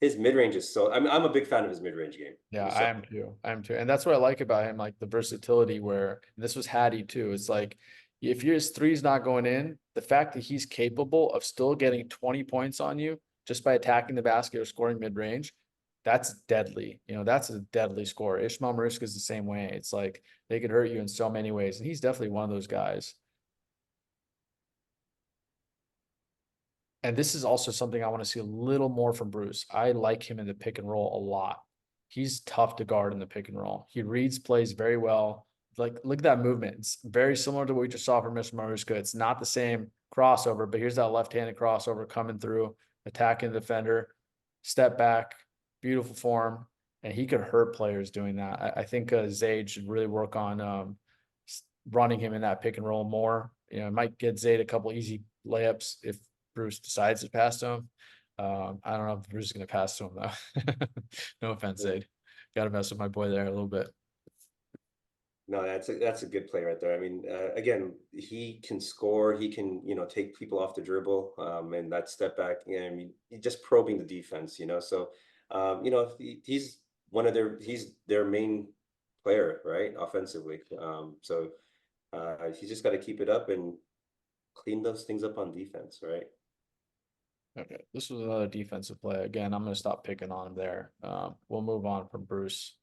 His mid-range is so. I mean, I'm a big fan of his mid-range game. Yeah, He's I so am too. I am too. And that's what I like about him, like the versatility where this was Hattie too. It's like if his three's not going in, the fact that he's capable of still getting 20 points on you just by attacking the basket or scoring mid-range, that's deadly. That's a deadly score. Ismail Marusca is the same way. It's like they could hurt you in so many ways. And he's definitely one of those guys. And this is also something I want to see a little more from Bruce. I like him in the pick and roll a lot. He's tough to guard in the pick and roll. He reads plays very well. Like, look at that movement. It's very similar to what we just saw from Mr. Marusca. It's not the same crossover, but here's that left-handed crossover coming through, attacking the defender, step back, beautiful form. And he could hurt players doing that. I think Zayd should really work on running him in that pick and roll more. It might get Zayd a couple easy layups if Bruce decides to pass to him. I don't know if Bruce is going to pass to him though. No offense, Zayd. Got to mess with my boy there a little bit. No, that's a good play right there. I mean, again, he can score. He can, take people off the dribble, and that step back. I mean, just probing the defense. So, he's he's their main player, right, offensively. So, he's just got to keep it up and clean those things up on defense, right? Okay, this was another defensive play. Again, I'm going to stop picking on him there. We'll move on from Bruce.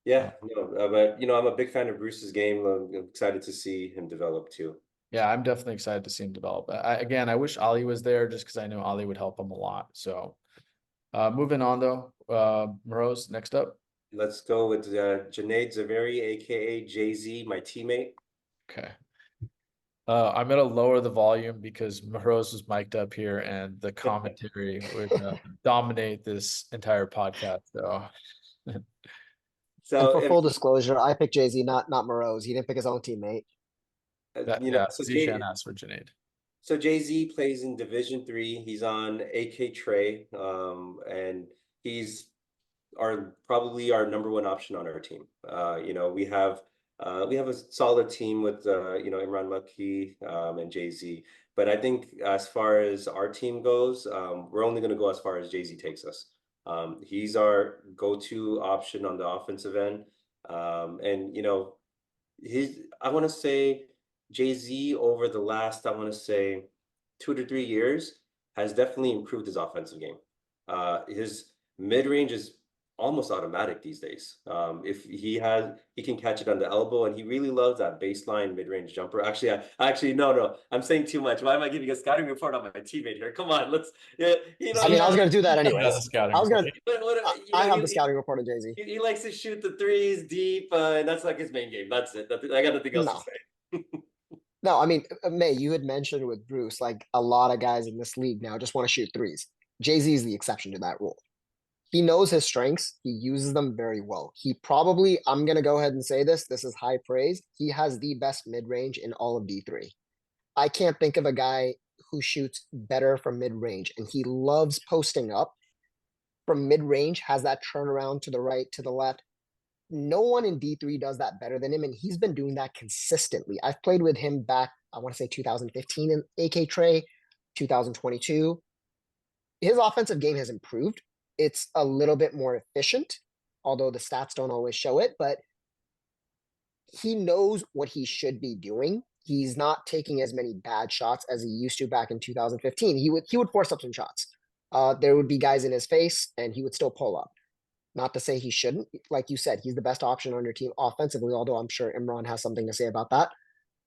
Yeah, no, but I'm a big fan of Bruce's game. I'm excited to see him develop too. Yeah, I'm definitely excited to see him develop. I wish Ali was there just because I know Ali would help him a lot. So, moving on though, Mahroze, next up. Let's go with Junaid Zaveri, aka Jay-Z, my teammate. Okay. I'm gonna lower the volume because Mahroze was mic'd up here and the commentary would dominate this entire podcast. So, And So, for full disclosure, I picked Jay-Z, not Mahroze. He didn't pick his own teammate. so Zeeshan asked for Junaid. So Jay-Z plays in Division 3. He's on AK Trey, and he's probably our number one option on our team. We have a solid team with Imran Makki and Jay-Z, but I think as far as our team goes, we're only going to go as far as Jay-Z takes us. He's our go-to option on the offensive end, and I want to say Jay-Z over the last, I want to say 2 to 3 years has definitely improved his offensive game. His mid-range is almost automatic these days. If he can catch it on the elbow, and he really loves that baseline mid-range jumper. Actually, no, I'm saying too much. Why am I giving a scouting report on my teammate here? Come on, let's. Yeah, I mean, I was going to do that anyways. That's a scouting I was going to. I have he, the scouting report on Jay-Z. he likes to shoot the threes deep, and that's like his main game. That's it. I got nothing else No. to say. No, I mean, May, you had mentioned with Bruce, like a lot of guys in this league now just want to shoot threes. Jay-Z is the exception to that rule. He knows his strengths. He uses them very well. I'm going to go ahead and say this. This is high praise. He has the best mid-range in all of D3. I can't think of a guy who shoots better from mid-range, and he loves posting up from mid-range, has that turnaround to the right, to the left. No one in D3 does that better than him, and he's been doing that consistently. I've played with him back, I want to say 2015 in AK Trey, 2022. His offensive game has improved. It's a little bit more efficient, although the stats don't always show it, but he knows what he should be doing. He's not taking as many bad shots as he used to back in 2015. He would force up some shots. There would be guys in his face, and he would still pull up. Not to say he shouldn't. Like you said, he's the best option on your team offensively, although I'm sure Imran has something to say about that.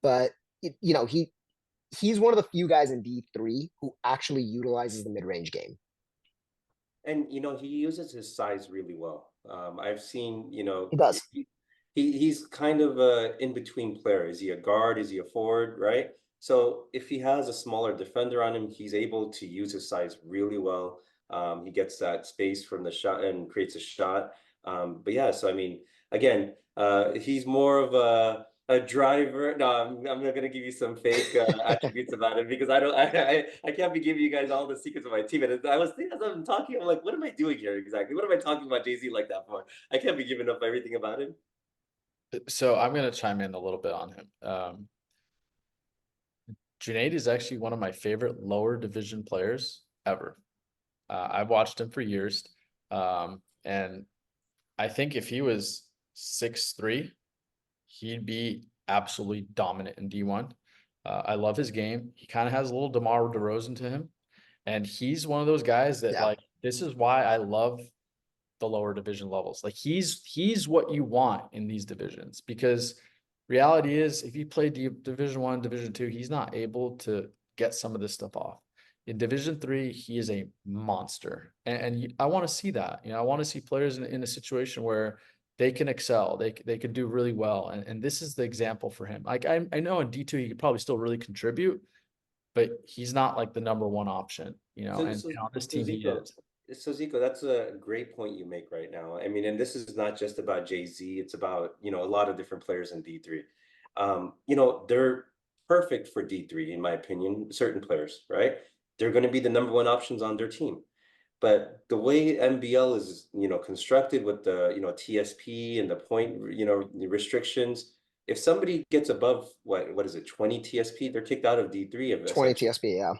But, he's one of the few guys in D3 who actually utilizes the mid-range game. And he uses his size really well. I've seen, He does. he's kind of a in between player. Is he a guard? Is he a forward? Right. So if he has a smaller defender on him, he's able to use his size really well. He gets that space from the shot and creates a shot. But yeah, so I mean, again, he's more of a driver. No, I'm not gonna give you some fake attributes about him because I can't be giving you guys all the secrets of my team. And I was thinking as I'm talking, I'm like, what am I doing here exactly? What am I talking about Jay-Z like that for? I can't be giving up everything about him. So I'm gonna chime in a little bit on him. Junaid is actually one of my favorite lower division players ever. I've watched him for years. And I think if he was 6'3", he'd be absolutely dominant in D1. I love his game. He kind of has a little DeMar DeRozan to him. And he's one of those guys that Yeah. like, this is why I love the lower division levels. Like he's what you want in these divisions, because reality is if you play Division 1, Division 2, he's not able to get some of this stuff off. In Division 3, he is a monster, and I want to see that. I want to see players in a situation where they can excel, they can do really well, and this is the example for him. Like I know in D2 he could probably still really contribute, but he's not like the number one option. So, And so, on this so team he Zico, is. so Zico, that's a great point you make right now. I mean, and this is not just about Jay-Z, it's about, a lot of different players in D3. They're perfect for D3, in my opinion, certain players, right? They're going to be the number one options on their team. But the way MBL is, constructed with the, TSP and the point, restrictions, if somebody gets above what is it, 20 TSP, they're kicked out of D3 20 essentially. TSP, yeah.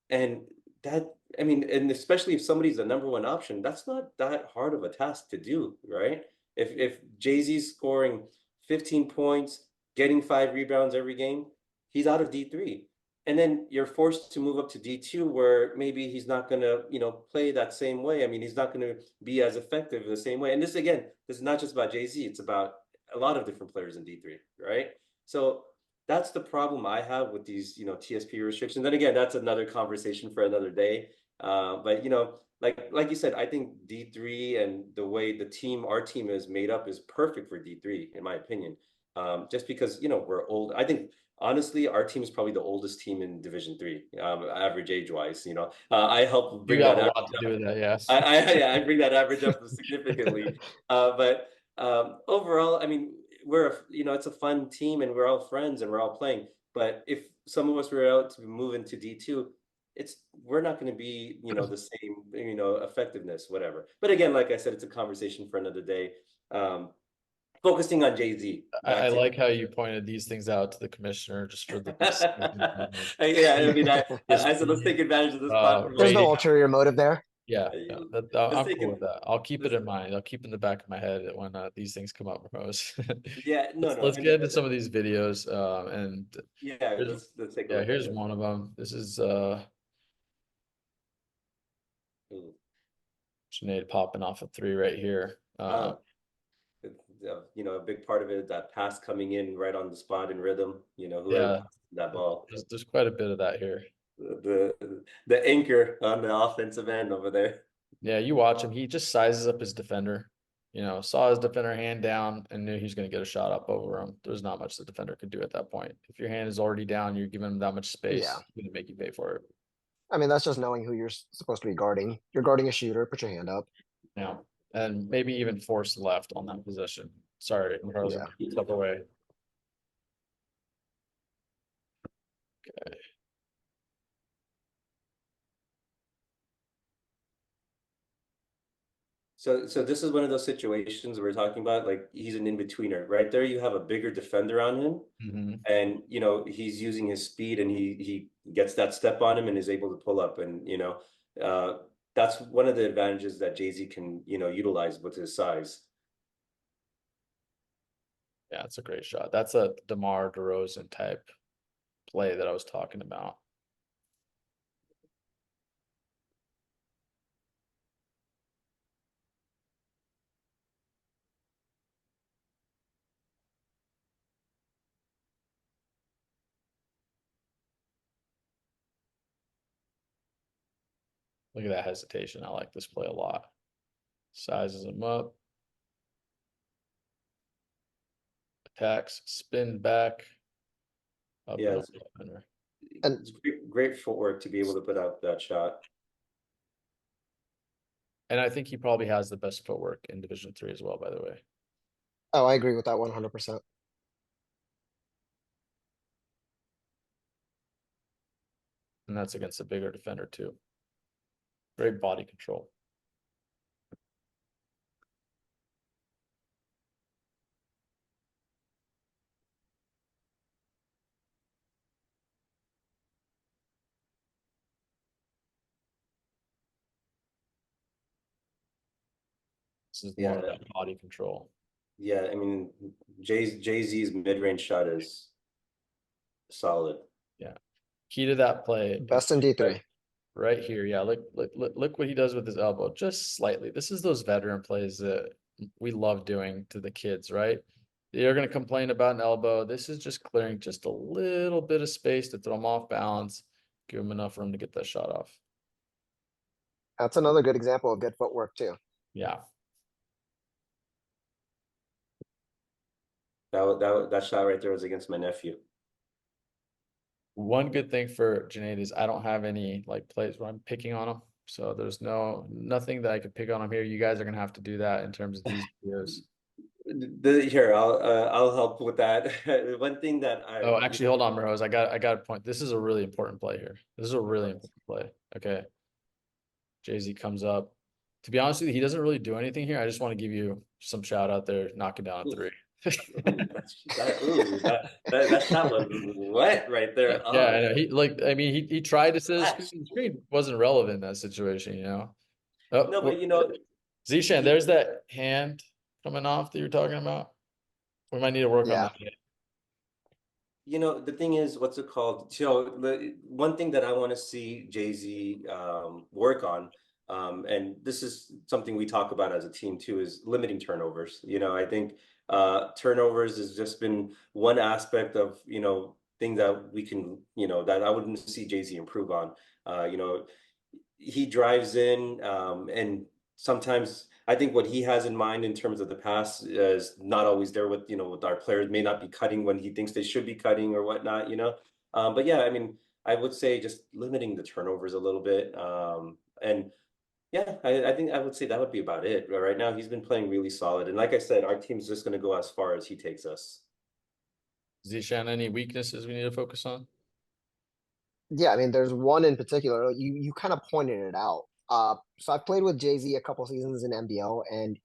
And that, I mean, and especially if somebody's the number one option, that's not that hard of a task to do, right? If Jay-Z's scoring 15 points, getting 5 rebounds every game, he's out of D3. And then you're forced to move up to D2 where maybe he's not going to, play that same way. I mean, he's not going to be as effective the same way. And this, again, this is not just about Jay-Z, it's about a lot of different players in D3, right? So that's the problem I have with these, TSP restrictions. And again, that's another conversation for another day. But like you said, I think D3 and the way our team is made up is perfect for D3, in my opinion. Just because, we're old. I think honestly, our team is probably the oldest team in Division 3, average age wise. I help You bring have that a average lot to up. do with that, yes. I bring that average up significantly. But overall, I mean, it's a fun team and we're all friends and we're all playing. But if some of us were out to move into D2, we're not going to be, the same, effectiveness, whatever. But again, like I said, it's a conversation for another day. Focusing on Jay-Z. I like how you pointed these things out to the commissioner just for the Yeah, I mean, I said let's take advantage of this platform. There's no rating. ulterior motive there. Yeah, I'm cool with that. I'll keep it in this- mind. I'll keep in the back of my head when these things come up, Rose. Yeah, no, Let's get into 100%. some of these videos. And Yeah, let's take a look here's at it. one of them. This is Ooh. Junaid popping off a 3 right here. A big part of it is that pass coming in right on the spot in rhythm. Whoever Yeah, passes that ball. there's quite a bit of that here. The anchor on the offensive end over there. Yeah, you watch him. He just sizes up his defender. Saw his defender hand down and knew he was going to get a shot up over him. There's not much the defender could do at that point. If your hand is already down, you're giving him that much space. Yeah. He's going to make you pay for it. I mean, that's just knowing who you're supposed to be guarding. You're guarding a shooter, put your hand up. Yeah. And maybe even force left on that position. Sorry, Mahroze, step away. Okay. So this is one of those situations we're talking about. Like he's an in-betweener. Right there, you have a bigger defender on him. Mm-hmm. And he's using his speed and he gets that step on him and is able to pull up. And that's one of the advantages that Jay-Z can utilize with his size. Yeah, it's a great shot. That's a DeMar DeRozan type play that I was talking about. Look at that hesitation. I like this play a lot. Sizes him up. attacks, spin back. Up Yeah, middle it's, defender. And- it's great footwork to be able to put out that shot. And I think he probably has the best footwork in Division 3 as well, by the way. Oh, I agree with that 100%. And that's against a bigger defender too. Great body control. This is more of that body control. Yeah, I mean, Jay-Z's mid-range shot is solid. Yeah. Key to that play. Best in D3. Right here. Yeah. Look what he does with his elbow. Just slightly. This is those veteran plays that we love doing to the kids, right? They're going to complain about an elbow. This is just clearing just a little bit of space to throw them off balance, give them enough room to get that shot off. That's another good example of good footwork too. Yeah. That shot right there was against my nephew. One good thing for Junaid is I don't have any like plays where I'm picking on him. So there's nothing that I could pick on him here. You guys are gonna have to do that in terms of these videos. Here, I'll help with that. One thing that Oh, actually, hold on, Mahroze. I got a point. This is a really important play here. This is a really important play. Okay. Jay-Z comes up. To be honest with you, he doesn't really do anything here. I just want to give you some shout out there, knocking down a three. That shot was wet right there. Yeah, I know. He tried to set his screen. The screen wasn't relevant in that situation, you know. Oh, no, but you know, Zeeshan, there's that hand coming off that you're talking about. We might need to work on that. You know, the thing is, what's it called? So the one thing that I want to see Jay-Z work on, and this is something we talk about as a team too, is limiting turnovers. You know, I think turnovers has just been one aspect of, you know, thing that we can, you know, that I wouldn't see Jay-Z improve on. You know, he drives in and sometimes I think what he has in mind in terms of the pass is not always there with, you know, with our players may not be cutting when he thinks they should be cutting or whatnot, you know. But yeah, I mean, I would say just limiting the turnovers a little bit. And yeah, I think I would say that would be about it. Right now, he's been playing really solid. And like I said, our team's just going to go as far as he takes us. Zeeshan, any weaknesses we need to focus on? Yeah, I mean, there's one in particular. You kind of pointed it out. So I've played with Jay-Z a couple seasons in MBL, and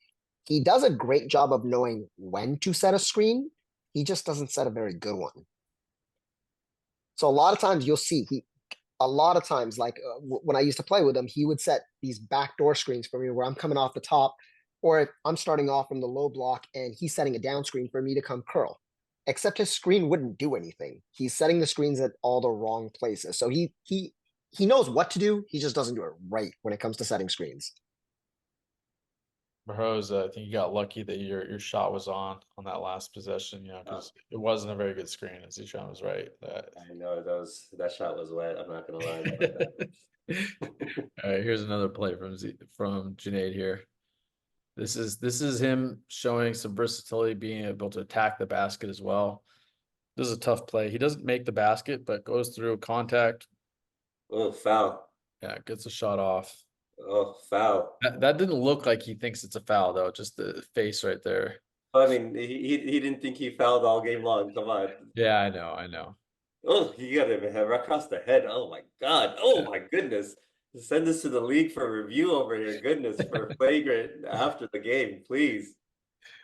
he does a great job of knowing when to set a screen. He just doesn't set a very good one. So a lot of times you'll see a lot of times, like when I used to play with him, he would set these backdoor screens for me where I'm coming off the top, or I'm starting off from the low block and he's setting a down screen for me to come curl. Except his screen wouldn't do anything. He's setting the screens at all the wrong places. So he knows what to do. He just doesn't do it right when it comes to setting screens. Mahroze, I think you got lucky that your shot was on that last possession, you know, because it wasn't a very good screen. As Zeeshan was right. I know that shot was wet. I'm not gonna lie about that. All right, here's another play from Junaid here. This is him showing some versatility, being able to attack the basket as well. This is a tough play. He doesn't make the basket, but goes through contact. Oh, foul. Yeah, gets a shot off. Oh, foul. That didn't look like he thinks it's a foul though. Just the face right there. I mean, he didn't think he fouled all game long. Come on. Yeah, I know. Oh, he got him right across the head. Oh my God. Oh my goodness. Send this to the league for review over here. Goodness, for flagrant after the game, please.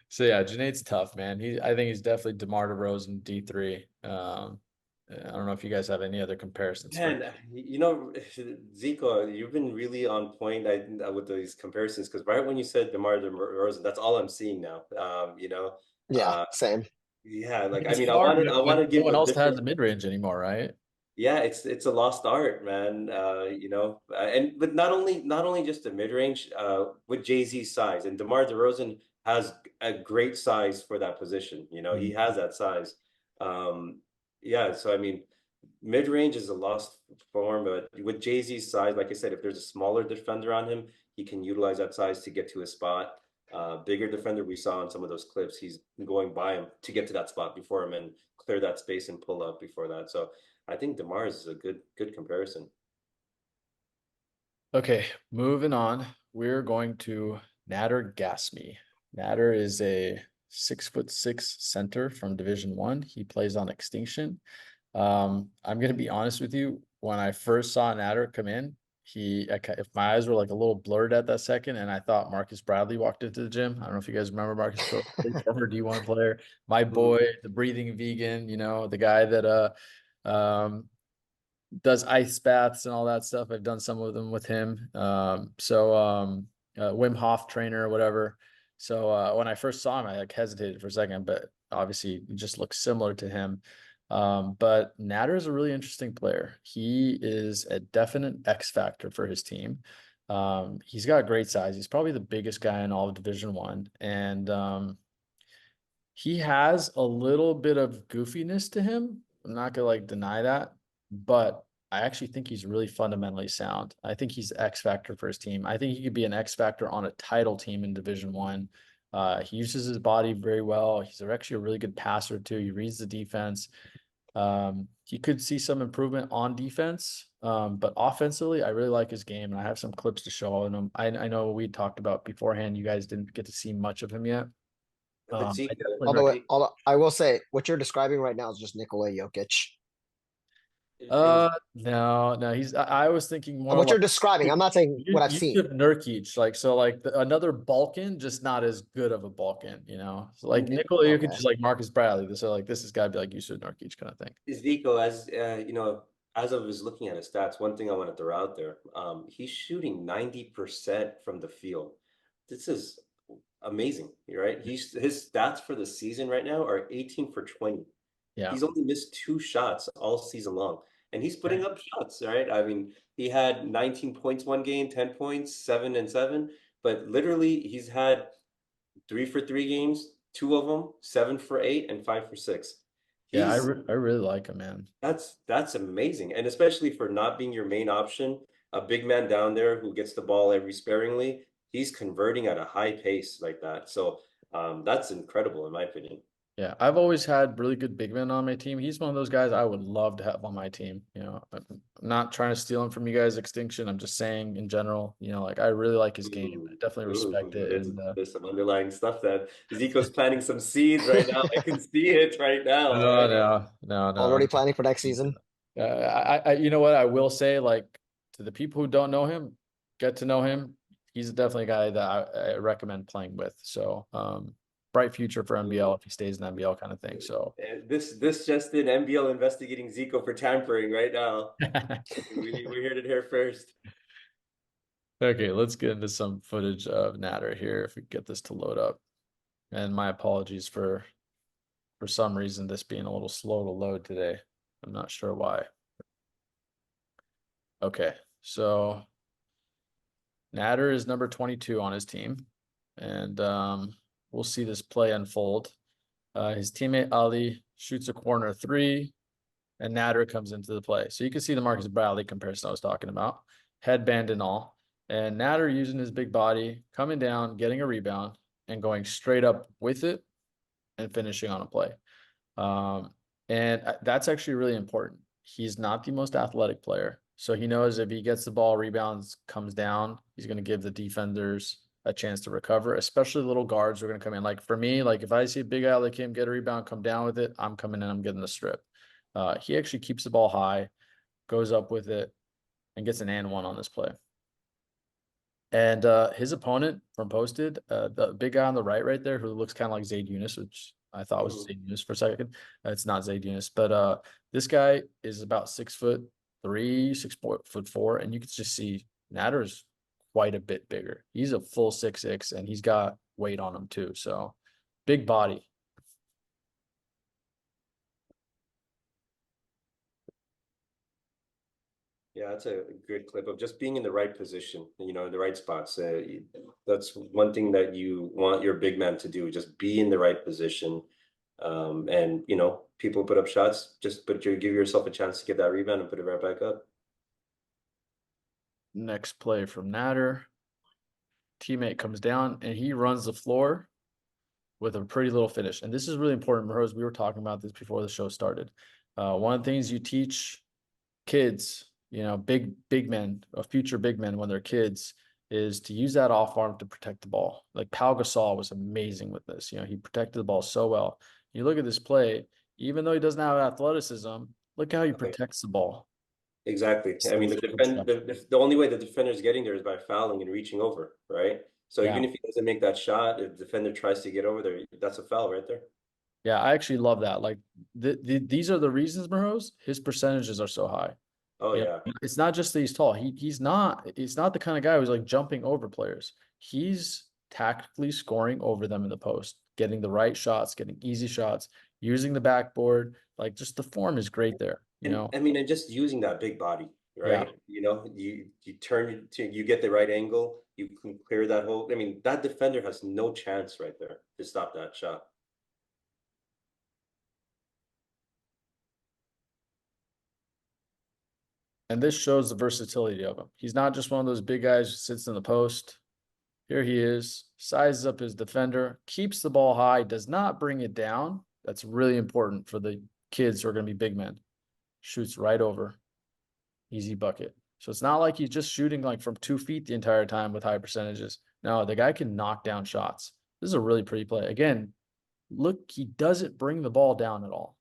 So yeah, Junaid's tough, man. I think he's definitely DeMar DeRozan D3. I don't know if you guys have any other comparisons. Man, you know, Ziko, you've been really on point with these comparisons because right when you said DeMar DeRozan, that's all I'm seeing now. You know. Yeah, same. Yeah, like I mean, I want to give no one a else different... has the mid range anymore, right? Yeah, it's a lost art, man. You know, but not only just the mid range, with Jay-Z's size, and DeMar DeRozan has a great size for that position. You know, he has that size. Yeah, so I mean, mid range is a lost form, but with Jay-Z's size, like I said, if there's a smaller defender on him, he can utilize that size to get to his spot. bigger defender we saw in some of those clips, he's going by him to get to that spot before him and clear that space and pull up before that. So I think DeMar is a good comparison. Okay, moving on. We're going to Nader Gasmi. Nader is a 6'6" center from Division 1. He plays on Extinction. I'm gonna be honest with you. When I first saw Nader come in, if my eyes were like a little blurred at that second, and I thought Marcus Bradley walked into the gym. I don't know if you guys remember Marcus, former D1 player, my boy, the breathing vegan, the guy that does ice baths and all that stuff. I've done some of them with him. Wim Hof trainer or whatever. So when I first saw him, I hesitated for a second, but obviously it just looks similar to him. But Nader is a really interesting player. He is a definite X factor for his team. He's got great size. He's probably the biggest guy in all of Division 1. And he has a little bit of goofiness to him. I'm not gonna deny that, but I actually think he's really fundamentally sound. I think he's the X factor for his team. I think he could be an X factor on a title team in Division 1. He uses his body very well. He's actually a really good passer too. He reads the defense. He could see some improvement on defense, but offensively, I really like his game, and I have some clips to show on him. I know we talked about beforehand. You guys didn't get to see much of him yet. But see, Although I will say, what you're describing right now is just Nikola Jokic. No, he's. I was thinking more. What you're describing, I'm not saying what I've seen. Nurkic, another Balkan, just not as good of a Balkan, So Nikola Jokic is like Marcus Bradley. So this has got to be like Yusuf Nurkic kind of thing. Ziko, as I was looking at his stats, one thing I want to throw out there, he's shooting 90% from the field. This is amazing, right? His stats for the season right now are 18 for 20. Yeah. He's only missed 2 shots all season long, and he's putting up shots, right? I mean, he had 19 points one game, 10 points, 7 and 7, but literally he's had 3 for 3 games, 2 of them, 7 for 8 and 5 for 6. I really like him, man. That's amazing, and especially for not being your main option, a big man down there who gets the ball every sparingly, he's converting at a high pace like that. So that's incredible in my opinion. Yeah, I've always had really good big men on my team. He's one of those guys I would love to have on my team. I'm not trying to steal him from you guys, Extinction. I'm just saying in general, I really like his game. I definitely respect it. There's some underlying stuff that Zico's planting some seeds right now. I can see it right now. No. Already planning for next season. You know what I will say, to the people who don't know him, get to know him. He's definitely a guy that I recommend playing with. So, bright future for MBL if he stays in MBL kind of thing. So this just in, MBL investigating Ziko for tampering right now. we heard it here first. Okay, let's get into some footage of Nader here if we get this to load up. And my apologies for some reason this being a little slow to load today. I'm not sure why. Okay, so Nader is number 22 on his team, and we'll see this play unfold. His teammate Ali shoots a corner 3, and Nader comes into the play. So you can see the Marcus Bradley comparison I was talking about, headband and all. And Nader using his big body, coming down, getting a rebound, and going straight up with it and finishing on a play. And that's actually really important. He's not the most athletic player. So he knows if he gets the ball, rebounds, comes down, he's going to give the defenders a chance to recover, especially little guards are going to come in. Like for me, if I see a big guy like him get a rebound, come down with it, I'm coming in, I'm getting the strip. He actually keeps the ball high, goes up with it, and gets an and one on this play. And his opponent from posted, the big guy on the right there, who looks kind of like Zaid Yunus, which I thought was Zaid Yunus for a second. It's not Zaid Yunus, but this guy is about 6'3", 6'4", and you can just see Nader is quite a bit bigger. He's a full 6'6", and he's got weight on him too. So big body. Yeah, that's a good clip of just being in the right position, in the right spots. That's one thing that you want your big man to do, just be in the right position. And, people put up shots, give yourself a chance to get that rebound and put it right back up. Next play from Nader. teammate comes down and he runs the floor with a pretty little finish. And this is really important, Mahroze. We were talking about this before the show started. One of the things you teach kids, you know, big men, future big men when they're kids, is to use that off arm to protect the ball. Like Pau Gasol was amazing with this. You know, he protected the ball so well. You look at this play, even though he doesn't have athleticism, look how he protects the ball. Exactly. I mean, the only way the defender's getting there is by fouling and reaching over, right? So even if he doesn't make that shot, if the defender tries to get over there, that's a foul right there. Yeah, I actually love that. Like these are the reasons, Mahroze, his percentages are so high. Oh yeah. It's not just that he's tall. He's not the kind of guy who's like jumping over players. He's tactically scoring over them in the post, getting the right shots, getting easy shots, using the backboard. Like just the form is great there. You know, I mean, and just using that big body, right? Yeah. You know, you turn to, you get the right angle, you can clear that whole. I mean, that defender has no chance right there to stop that shot. And this shows the versatility of him. He's not just one of those big guys who sits in the post. Here he is, sizes up his defender, keeps the ball high, does not bring it down. That's really important for the kids who are going to be big men. Shoots right over. Easy bucket. So it's not like he's just shooting like from 2 feet the entire time with high percentages. No, the guy can knock down shots. This is a really pretty play. Again, look, he doesn't bring the ball down at all.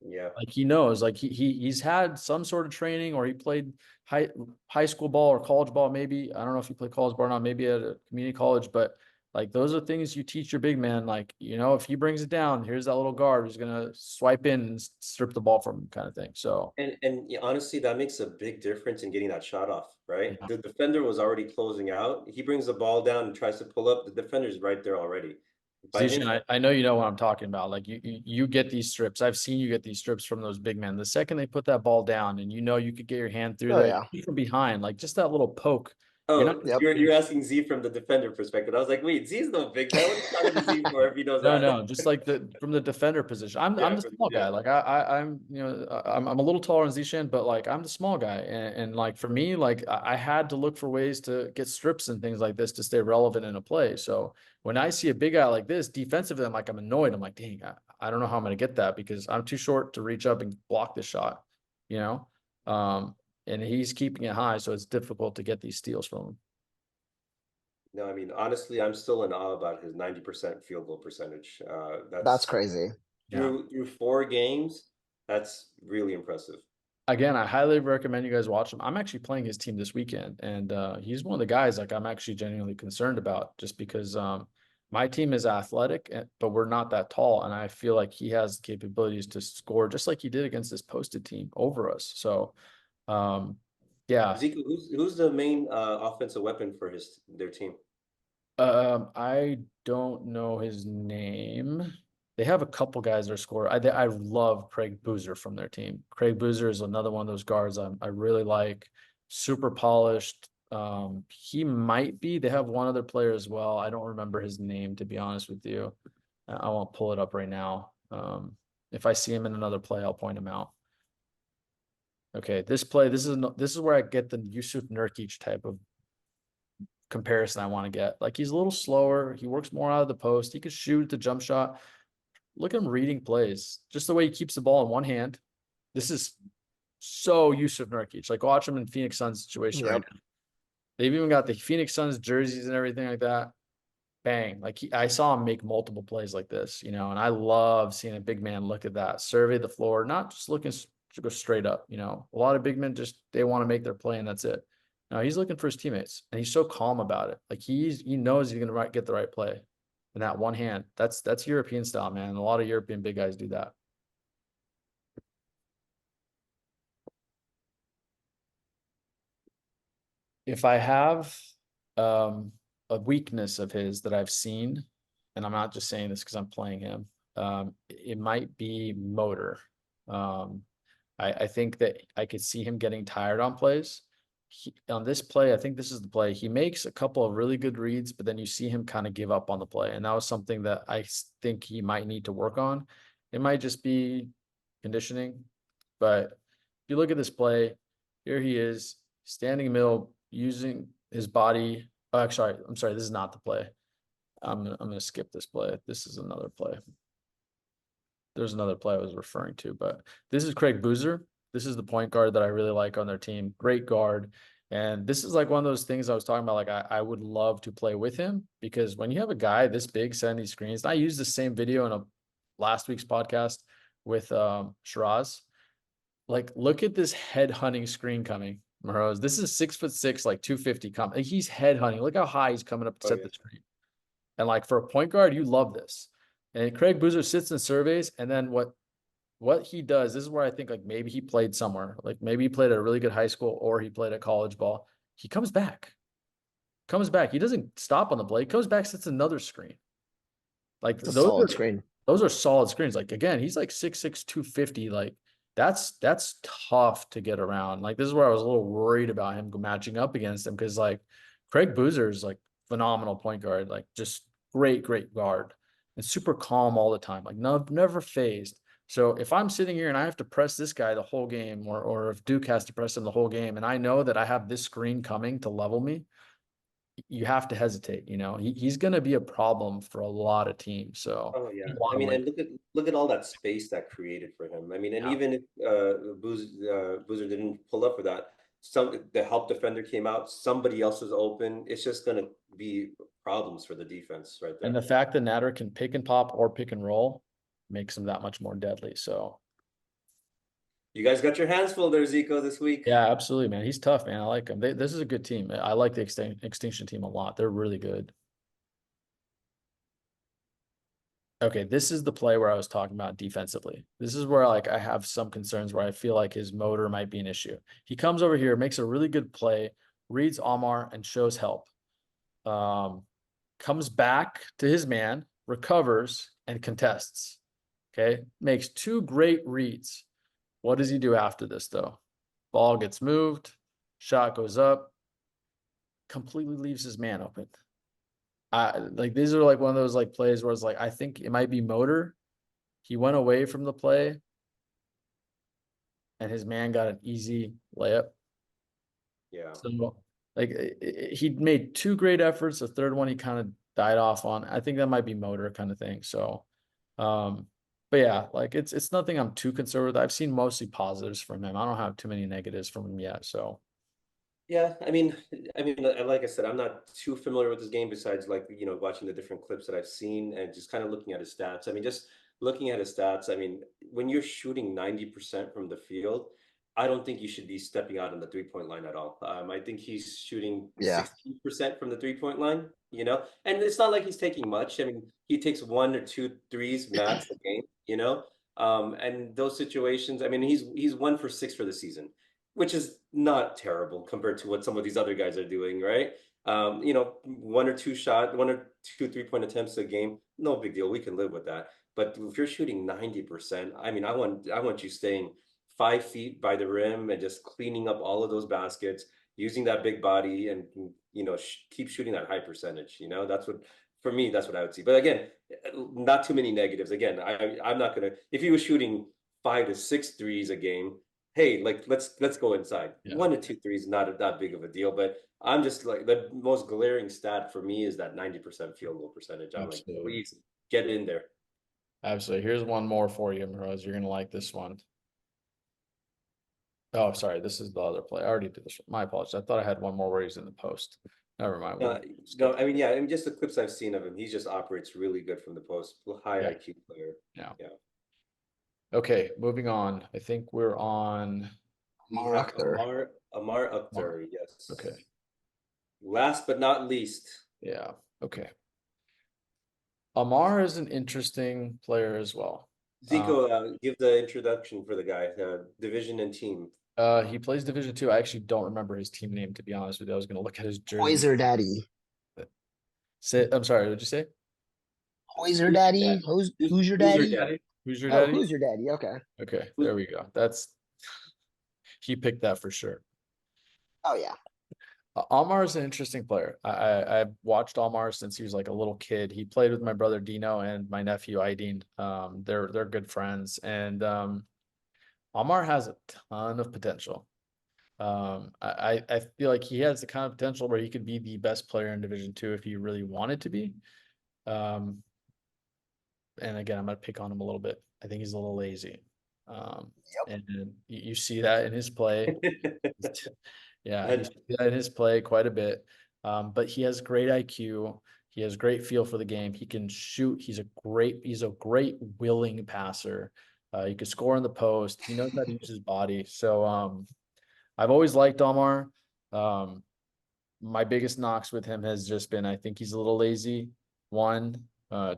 Yeah. Like he knows, like he's had some sort of training, or he played high school ball or college ball, maybe. I don't know if he played college ball or not, maybe at a community college, but like those are things you teach your big man. Like, you know, if he brings it down, here's that little guard who's gonna swipe in and strip the ball from him, kind of thing. So And yeah, honestly, that makes a big difference in getting that shot off, right? Yeah. The defender was already closing out. He brings the ball down and tries to pull up. The defender's right there already. By him, Zeeshan, I know you know what I'm talking about. Like you get these strips. I've seen you get these strips from those big men. The second they put that ball down, and you know you could get your hand through Oh, there yeah. from behind, like just that little poke. You're not. oh, Yep. you're asking Z from the defender perspective. I was like, wait, Z's no big guy. What are you talking to Z for if he knows No, that? no, just like from the defender position. I'm the small guy. Like I'm you know I'm a little taller than Zeeshan, but like I'm the small guy, and like for me, like I had to look for ways to get strips and things like this to stay relevant in a play. So when I see a big guy like this defensively, I'm annoyed. I'm like, dang, I don't know how I'm gonna get that because I'm too short to reach up and block this shot, you know. And he's keeping it high, so it's difficult to get these steals from him. No, I mean, honestly, I'm still in awe about his 90% field goal percentage. That's crazy. Through 4 games, that's really impressive. Again, I highly recommend you guys watch him. I'm actually playing his team this weekend, and he's one of the guys like I'm actually genuinely concerned about, just because my team is athletic, but we're not that tall, and I feel like he has the capabilities to score just like he did against this posted team over us. So, yeah. Ziko, who's the main offensive weapon for their team? I don't know his name. They have a couple guys that score. I love Craig Boozer from their team. Craig Boozer is another one of those guards I really like. Super polished. He might be. They have one other player as well. I don't remember his name, to be honest with you. I won't pull it up right now. If I see him in another play, I'll point him out. Okay, this play. This is where I get the Yusuf Nurkic type of comparison I want to get. Like he's a little slower. He works more out of the post. He could shoot the jump shot. Look at him reading plays. Just the way he keeps the ball in one hand. This is so Yusuf Nurkic. Like watch him in Phoenix Suns situation right now. They've even got the Phoenix Suns jerseys and everything like that. Bang. Like I saw him make multiple plays like this, you know, and I love seeing a big man look at that, survey the floor, not just looking to go straight up, you know. A lot of big men just they want to make their play and that's it. No, he's looking for his teammates, and he's so calm about it. Like he knows he's gonna get the right play in that one hand. That's European style, man. A lot of European big guys do that. If I have a weakness of his that I've seen, and I'm not just saying this because I'm playing him, it might be motor. I think that I could see him getting tired on plays. On this play, I think this is the play. He makes a couple of really good reads, but then you see him kind of give up on the play. And that was something that I think he might need to work on. It might just be conditioning. But if you look at this play, here he is standing in the middle, using his body Oh, actually, I'm sorry. This is not the play. I'm gonna skip this play. This is another play. There's another play I was referring to, but this is Craig Boozer. This is the point guard that I really like on their team. Great guard. And this is like one of those things I was talking about. Like I would love to play with him, because when you have a guy this big setting these screens, and I used the same video in a last week's podcast with Shiraz. Like, look at this head hunting screen coming, Mahroze. This is 6'6", like 250 coming. Like, he's head hunting. Look how high he's coming up to set the screen. And like for a point guard, you love this. And Craig Boozer sits and surveys, and then what he does, this is where I think like maybe he played somewhere, like maybe he played at a really good high school or he played at college ball. He comes back. He doesn't stop on the play. He comes back, sits another screen. Like It's a solid screen. Those are solid screens. Like again, he's like 6'6", 250. Like that's tough to get around. Like this is where I was a little worried about him matching up against him, because like Craig Boozer is like phenomenal point guard, like just great guard, and super calm all the time, like never phased. So if I'm sitting here and I have to press this guy the whole game, or if Duke has to press him the whole game, and I know that I have this screen coming to level me, you have to hesitate. You know, he's going to be a problem for a lot of teams. So Oh yeah, I mean, and look at all that space that created for him. I mean, and even if Boozer didn't pull up for that, the help defender came out, somebody else was open. It's just gonna be problems for the defense right there. And the fact that Nader can pick and pop or pick and roll makes him that much more deadly. So you guys got your hands full there, Ziko, this week. yeah, absolutely, man. He's tough, man. I like him. This is a good team. I like the Extinction team a lot. They're really good. Okay, this is the play where I was talking about defensively. This is where like I have some concerns, where I feel like his motor might be an issue. He comes over here, makes a really good play, reads Ammar and shows help. Comes back to his man, recovers, and contests. Okay, makes two great reads. What does he do after this, though? Ball gets moved, shot goes up, completely leaves his man open. Like these are like one of those like plays where it's like, I think it might be motor. He went away from the play, and his man got an easy layup. Yeah. So like he made two great efforts. The third one he kind of died off on. I think that might be motor kind of thing. So, but yeah, like it's nothing I'm too concerned with. I've seen mostly positives from him. I don't have too many negatives from him yet. So yeah, I mean, like I said, I'm not too familiar with this game besides like, watching the different clips that I've seen and just kind of looking at his stats. I mean, just looking at his stats, I mean, when you're shooting 90% from the field, I don't think you should be stepping out on the 3-point line at all. I think he's shooting 16% from the 3-point line, and it's not like he's taking much. I mean, he takes 1 or 2 threes max a game, and those situations, I mean, he's 1 for 6 for the season, which is not terrible compared to what some of these other guys are doing, right? 1 or 2 3-point attempts a game, no big deal. We can live with that. But if you're shooting 90%, I mean, I want you staying 5 feet by the rim and just cleaning up all of those baskets, using that big body, and keep shooting that high percentage. That's what, for me, that's what I would see. But again, not too many negatives. Again, I'm not gonna, if he was shooting 5 to 6 threes a game, hey, like let's go inside. Yeah. 1 to 2 threes, not that big of a deal. But I'm just like, the most glaring stat for me is that 90% field goal percentage. I'm like, please get in there. Absolutely. Here's one more for you, Mahroze. You're gonna like this one. Oh, sorry. This is the other play. I already did this. My apologies. I thought I had one more where he's in the post. Never mind. No, I mean, yeah, I mean, just the clips I've seen of him, he just operates really good from the post. High IQ player. Yeah. Okay, moving on. I think we're on Ammar Ahktar. Ammar Ahktar, yes. Okay. Last but not least. Yeah. Okay. Ammar is an interesting player as well. Ziko, give the introduction for the guy, division and team. He plays Division 2. I actually don't remember his team name, to be honest with you. I was going to look at his jersey. Hoiser Daddy. I'm sorry, what did you say? Hoiser Daddy? Who's your daddy? Who's your daddy? Who's your daddy? Okay. Okay, there we go. He picked that for sure. Oh, yeah. Ammar is an interesting player. I've watched Ammar since he was like a little kid. He played with my brother Dino and my nephew Aideen. They're good friends, and Ammar has a ton of potential. I feel like he has the kind of potential where he could be the best player in Division 2 if he really wanted to be. And again, I'm gonna pick on him a little bit. I think he's a little lazy. And you see that in his play. Yeah, you And see that in his play quite a bit. But he has great IQ. He has great feel for the game. He can shoot. He's a great willing passer. He can score in the post. He knows how to use his body. So I've always liked Ammar. My biggest knocks with him has just been I think he's a little lazy. One,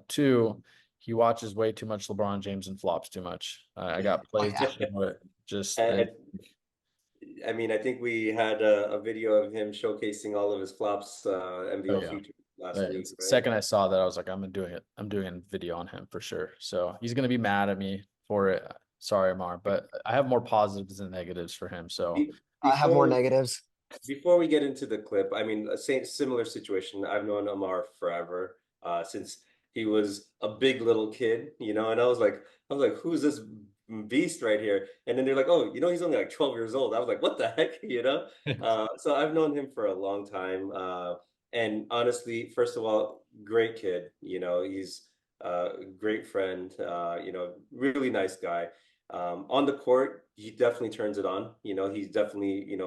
two, he watches way too much LeBron James and flops too much. I got plays to show it. Just I mean, I think we had a video of him showcasing all of his flops, MBL yeah. feature last week, right? Second I saw that, I was like, I'm doing it. I'm doing a video on him for sure. So he's gonna be mad at me for it. Sorry, Ammar, but I have more positives than negatives for him. So I have more Before negatives. before we get into the clip, I mean, a similar situation. I've known Ammar forever, since he was a big little kid, and I was like, who's this beast right here? And then they're like, oh, he's only like 12 years old. I was like, what the heck, So I've known him for a long time. And honestly, first of all, great kid. He's a great friend. Really nice guy. On the court, he definitely turns it on. He's definitely,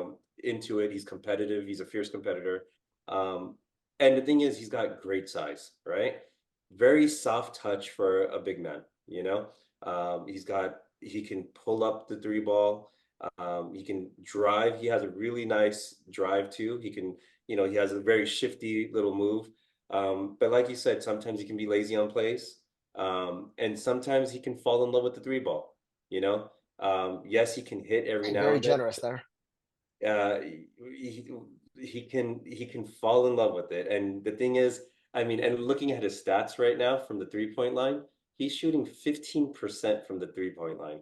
into it. He's competitive. He's a fierce competitor. And the thing is, he's got great size, right? Very soft touch for a big man, he can pull up the three ball. He can drive. He has a really nice drive too. He has a very shifty little move. But like you said, sometimes he can be lazy on plays. And sometimes he can fall in love with the three ball, yes, he can hit every now Very and then. generous there. He can fall in love with it. And the thing is, I mean, and looking at his stats right now from the 3-point line, he's shooting 15% from the 3-point line.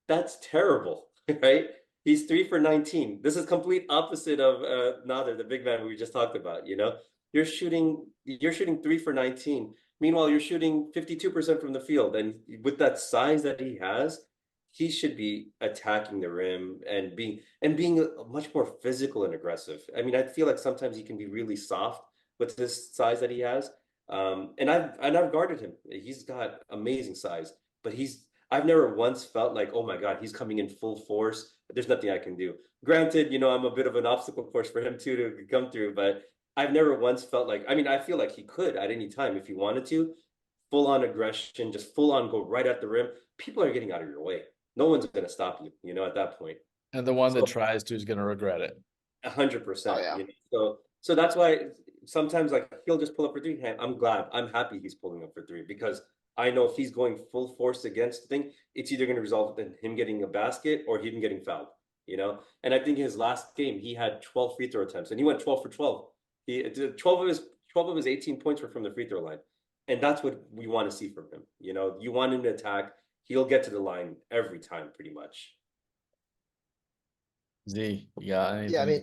That's terrible, right? He's 3 for 19. This is complete opposite of Nader, the big man we just talked about. You're shooting 3 for 19. Meanwhile, you're shooting 52% from the field, and with that size that he has, he should be attacking the rim and being much more physical and aggressive. I mean, I feel like sometimes he can be really soft with this size that he has. And I've guarded him. He's got amazing size, but I've never once felt like, oh my God, he's coming in full force. There's nothing I can do. Granted, I'm a bit of an obstacle course for him too to come through, but I've never once felt like, I mean, I feel like he could at any time if he wanted to, full on aggression, just full on go right at the rim. People are getting out of your way. No one's going to stop you, at that point. and the one that tries to is gonna regret it. 100%. Oh, yeah. So that's why sometimes like he'll just pull up for three. I'm happy he's pulling up for three because I know if he's going full force against the thing, it's either going to result in him getting a basket or him getting fouled. And I think his last game he had 12 free throw attempts and he went 12 for 12. He 12 of his 18 points were from the free throw line, and that's what we want to see from him. You want him to attack. He'll get to the line every time, pretty much. Z, you got anything? Yeah,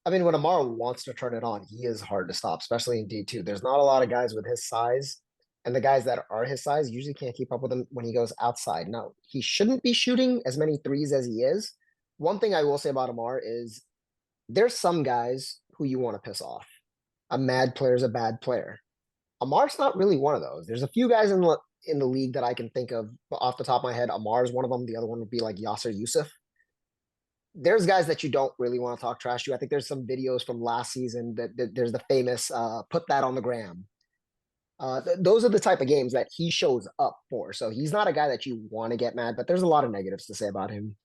I mean, when Ammar wants to turn it on, he is hard to stop, especially in D2. There's not a lot of guys with his size, and the guys that are his size usually can't keep up with him when he goes outside. Now, he shouldn't be shooting as many threes as he is. One thing I will say about Ammar is there's some guys who you want to piss off. A mad player is a bad player. Ammar's not really one of those. There's a few guys in the league that I can think of off the top of my head. Ammar's one of them. The other one would be like Yasser Yusuf. There's guys that you don't really want to talk trash to. I think there's some videos from last season that there's the famous put that on the gram. Those are the type of games that he shows up for. So he's not a guy that you want to get mad, but there's a lot of negatives to say about him.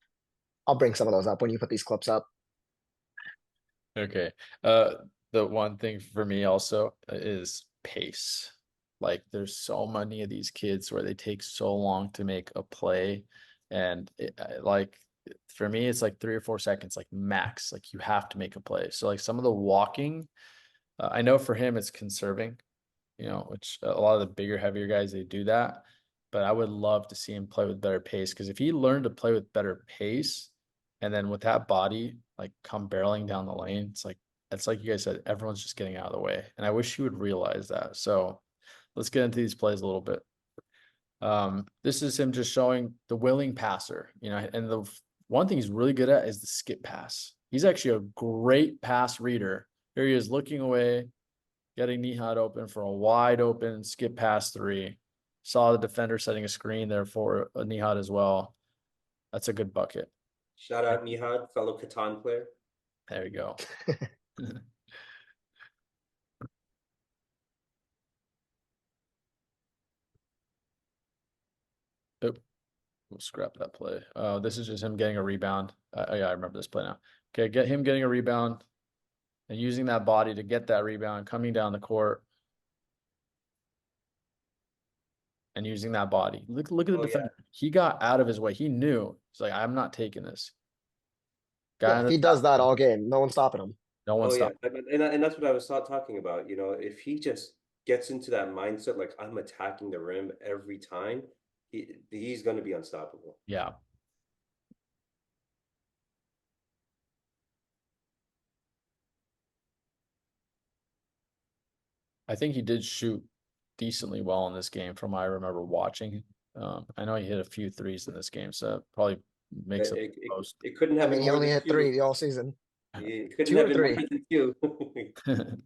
I'll bring some of those up when you put these clips up. Okay. The one thing for me also is pace. Like there's so many of these kids where they take so long to make a play, and for me it's like 3 or 4 seconds, like max. Like you have to make a play. So like some of the walking, I know for him it's conserving, which a lot of the bigger, heavier guys they do that. But I would love to see him play with better pace because if he learned to play with better pace, and then with that body, like come barreling down the lane, it's like you guys said, everyone's just getting out of the way. And I wish he would realize that. So let's get into these plays a little bit. This is him just showing the willing passer, and the one thing he's really good at is the skip pass. He's actually a great pass reader. Here he is looking away, getting Nihad open for a wide open skip pass 3. Saw the defender setting a screen there for a Nihad as well. That's a good bucket. Shout out Nihad, fellow Catan player. There you go. Oop. We'll scrap that play. This is just him getting a rebound. Yeah, I remember this play now. Okay, get him getting a rebound and using that body to get that rebound, coming down the court and using that body. Look at the defender. Yeah. He got out of his way. He knew. He's like, I'm not taking this. Yeah, if he does that all game, no one's stopping him. No one's stopping. And that's what I was talking about. You know, if he just gets into that mindset, like I'm attacking the rim every time, he's going to be unstoppable. Yeah. I think he did shoot decently well in this game from what I remember watching. I know he hit a few threes in this game, so probably makes it most. It couldn't have. I mean, he only hit 3 all season. It couldn't have been more than 2.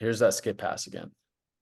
Here's that skip pass again.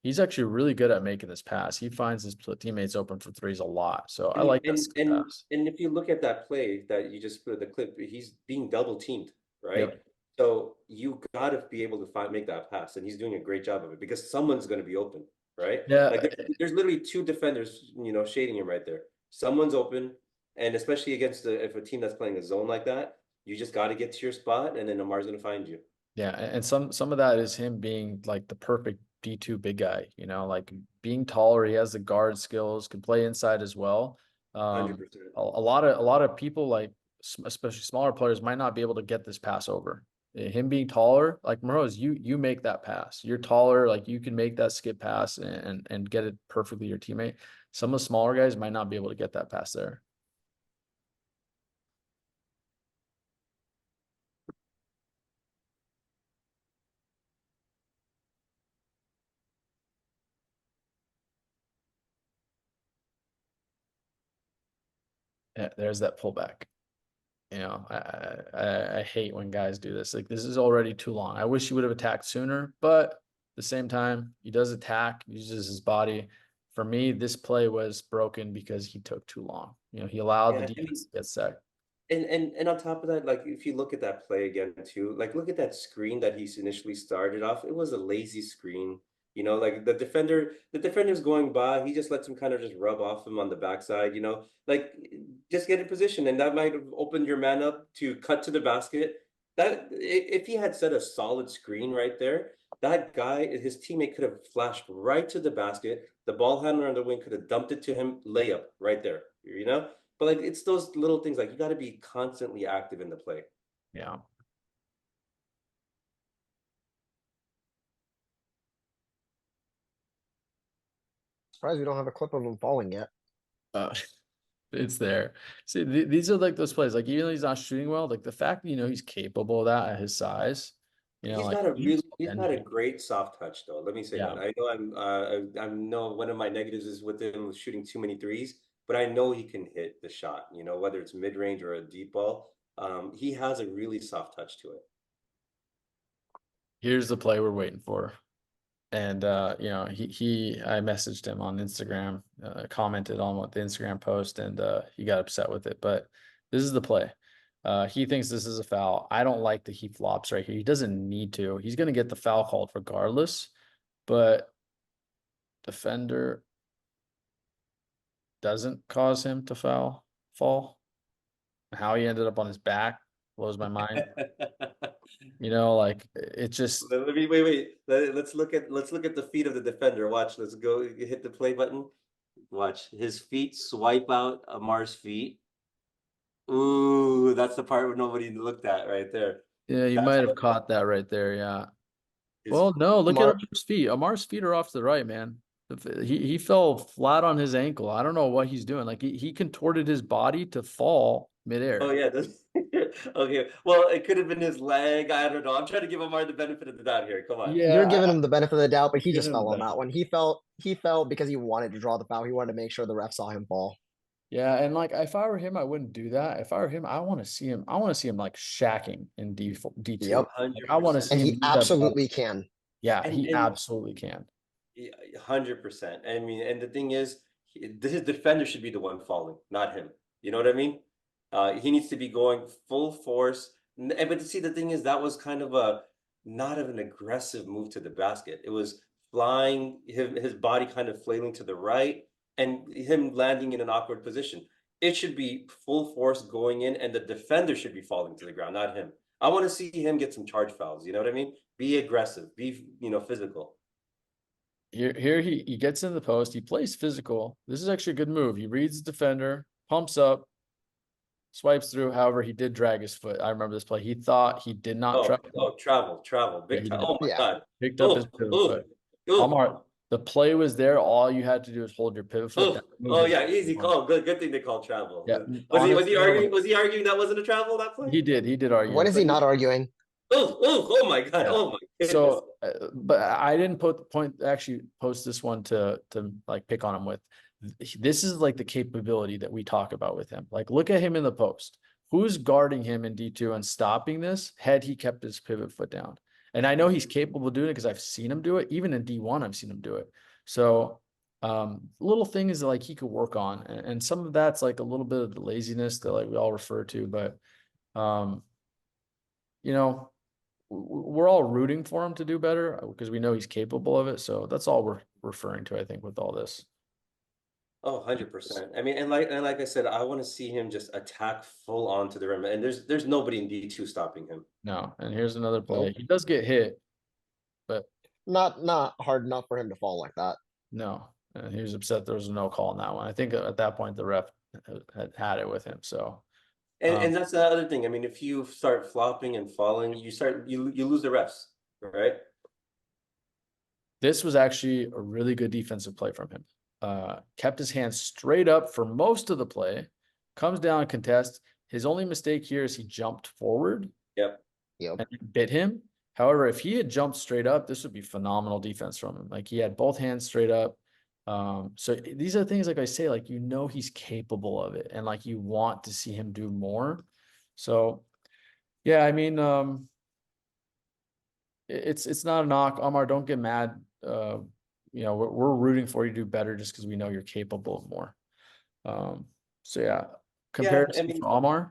He's actually really good at making this pass. He finds his teammates open for threes a lot. So I like that skip pass. And if you look at that play that you just put the clip, he's being double teamed, right? Yep. So you got to be able to make that pass, and he's doing a great job of it because someone's going to be open, right? Yeah. Like there's literally 2 defenders, you know, shading him right there. Someone's open, and especially against if a team that's playing a zone like that, you just got to get to your spot, and then Ammar's going to find you. Yeah, and some of that is him being like the perfect D2 big guy, you know, like being taller. He has the guard skills, can play inside as well. 100%. A lot of people, like especially smaller players, might not be able to get this pass over. Him being taller, like Mahroze, you make that pass. You're taller, like you can make that skip pass and get it perfectly to your teammate. Some of the smaller guys might not be able to get that pass there. Yeah, there's that pullback. You know, I hate when guys do this. Like, this is already too long. I wish he would have attacked sooner, but at the same time, he does attack, uses his body. For me, this play was broken because he took too long. You know, he allowed the defense to get sacked. And on top of that, like if you look at that play again too, like look at that screen that he initially started off. It was a lazy screen. You know, like the defender's going by, he just lets him kind of just rub off him on the backside, you know, like just get in position, and that might have opened your man up to cut to the basket. That if he had set a solid screen right there, that guy, his teammate could have flashed right to the basket. The ball handler on the wing could have dumped it to him, layup right there, you know? But like it's those little things, like you got to be constantly active in the play. Yeah. Surprised we don't have a clip of him falling yet. It's there. See, these are like those plays. Like even though he's not shooting well, like the fact that you know he's capable of that at his size. You know, he's got a great soft touch though. Let me say that. I know I know one of my negatives is with him shooting too many threes, but I know he can hit the shot. You know, whether it's mid range or a deep ball, he has a really soft touch to it. Here's the play we're waiting for. And you know, I messaged him on Instagram, commented on what the Instagram post, and he got upset with it. But this is the play. He thinks this is a foul. I don't like that he flops right here. He doesn't need to. He's gonna get the foul called regardless. But defender doesn't cause him to fall. How he ended up on his back blows my mind. You know, like it just. Let me wait. Let's look at the feet of the defender. Watch. Let's go hit the play button. Watch his feet swipe out Ammar's feet. Ooh, that's the part where nobody looked at right there. Yeah, you might have caught that right there. Yeah. Well, no, look at Ammar's feet. Ammar's feet are off to the right, man. He fell flat on his ankle. I don't know what he's doing. Like he contorted his body to fall midair. Oh yeah, Okay, well, it could have been his leg. I don't know. I'm trying to give Ammar the benefit of the doubt here. Come on. You're Yeah, giving him the benefit of the doubt, but he give just him fell the on that one. He fell because he wanted to draw the foul. He wanted to make sure the ref saw him fall. yeah, and like if I were him, I wouldn't do that. If I were him, I want to see him. I want to see him like shacking in D2. Yep. Like, I want to 100%. see And him he do that. absolutely can. Yeah, And he absolutely can. 100%. I mean, and the thing is, his defender should be the one falling, not him. You know what I mean? He needs to be going full force. But see, the thing is, that was kind of a not of an aggressive move to the basket. It was flying, his body kind of flailing to the right, and him landing in an awkward position. It should be full force going in, and the defender should be falling to the ground, not him. I want to see him get some charge fouls. You know what I mean? Be aggressive. Be physical. Here he gets in the post. He plays physical. This is actually a good move. He reads the defender, pumps up, swipes through. However, he did drag his foot. I remember this play. He thought he did not Travel, Yeah, big he time. did. Oh my Yeah. God. Picked up his Oh, pivot oh, foot. oh, Ammar, the play was there. All you had to do is hold your pivot foot. oh, That move oh was yeah, easy wrong. call. Good thing they called travel. Yeah, Was honestly, he arguing? Was he arguing that wasn't a travel, that play? He did argue. What is he not arguing? Oh my God. Yeah. Oh my goodness. So, but I didn't actually post this one to like pick on him with. This is like the capability that we talk about with him. Like, look at him in the post. Who's guarding him in D2 and stopping this? Had he kept his pivot foot down. And I know he's capable of doing it because I've seen him do it. Even in D1, I've seen him do it. So, little things that like he could work on, and some of that's like a little bit of the laziness that like we all refer to, but you know, we're all rooting for him to do better because we know he's capable of it. So that's all we're referring to, I think, with all this. Oh, 100%. I mean, and like I said, I want to see him just attack full on to the rim. And there's nobody in D2 stopping him. No, and here's another play. Nope. He does get hit, but Not hard enough for him to fall like that. no. And he was upset there was no call on that one. I think at that point the ref had it with him. So And that's the other thing. I mean, if you start flopping and falling, you lose the refs, right? this was actually a really good defensive play from him. Kept his hands straight up for most of the play, comes down, contests. His only mistake here is he jumped forward. Yep. And it bit him. However, if he had jumped straight up, this would be phenomenal defense from him. Like he had both hands straight up. So these are things like I say, like, he's capable of it and like you want to see him do more. So yeah, I mean, it's not a knock. Ammar, don't get mad. We're rooting for you to do better just because we know you're capable of more. So yeah, comparison for Ammar.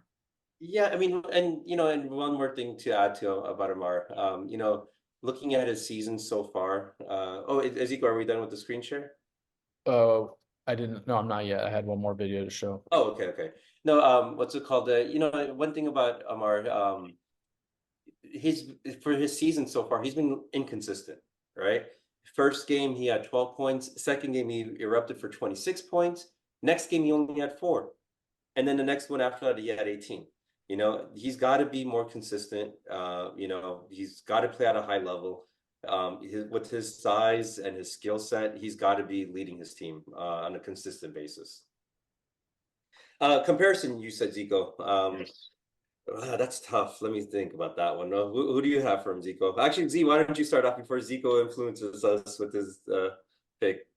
Yeah, I mean, and and one more thing to add to about Ammar, looking at his season so far. Ziko, are we done with the screen share? I didn't. No, I'm not yet. I had one more video to show. Oh, okay. No, what's it called? One thing about Ammar, for his season so far, he's been inconsistent, right? First game he had 12 points. Second game he erupted for 26 points. Next game he only had 4, and then the next one after that he had 18. He's got to be more consistent. He's got to play at a high level. With his size and his skill set, he's got to be leading his team on a consistent basis. Comparison, you said, Ziko. That's tough. Let me think about that one. Who do you have from Ziko? Actually, Z, why don't you start off before Ziko influences us with his pick?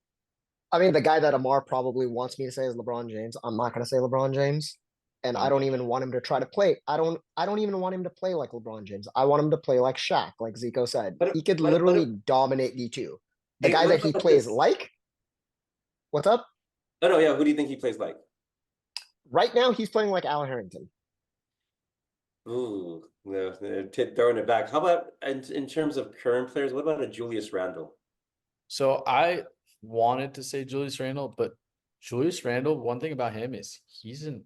I mean, the guy that Ammar probably wants me to say is LeBron James. I'm not going to say LeBron James. And I don't even want him to try to play. I don't even want him to play like LeBron James. I want him to play like Shaq, like Ziko said. He could literally dominate D2. The guy that he plays like, what's up? Oh, no, yeah. Who do you think he plays like? Right now, he's playing like Al Harrington. Ooh, no, throwing it back. How about in terms of current players? What about a Julius Randle? So I wanted to say Julius Randle, but Julius Randle, one thing about him is he's an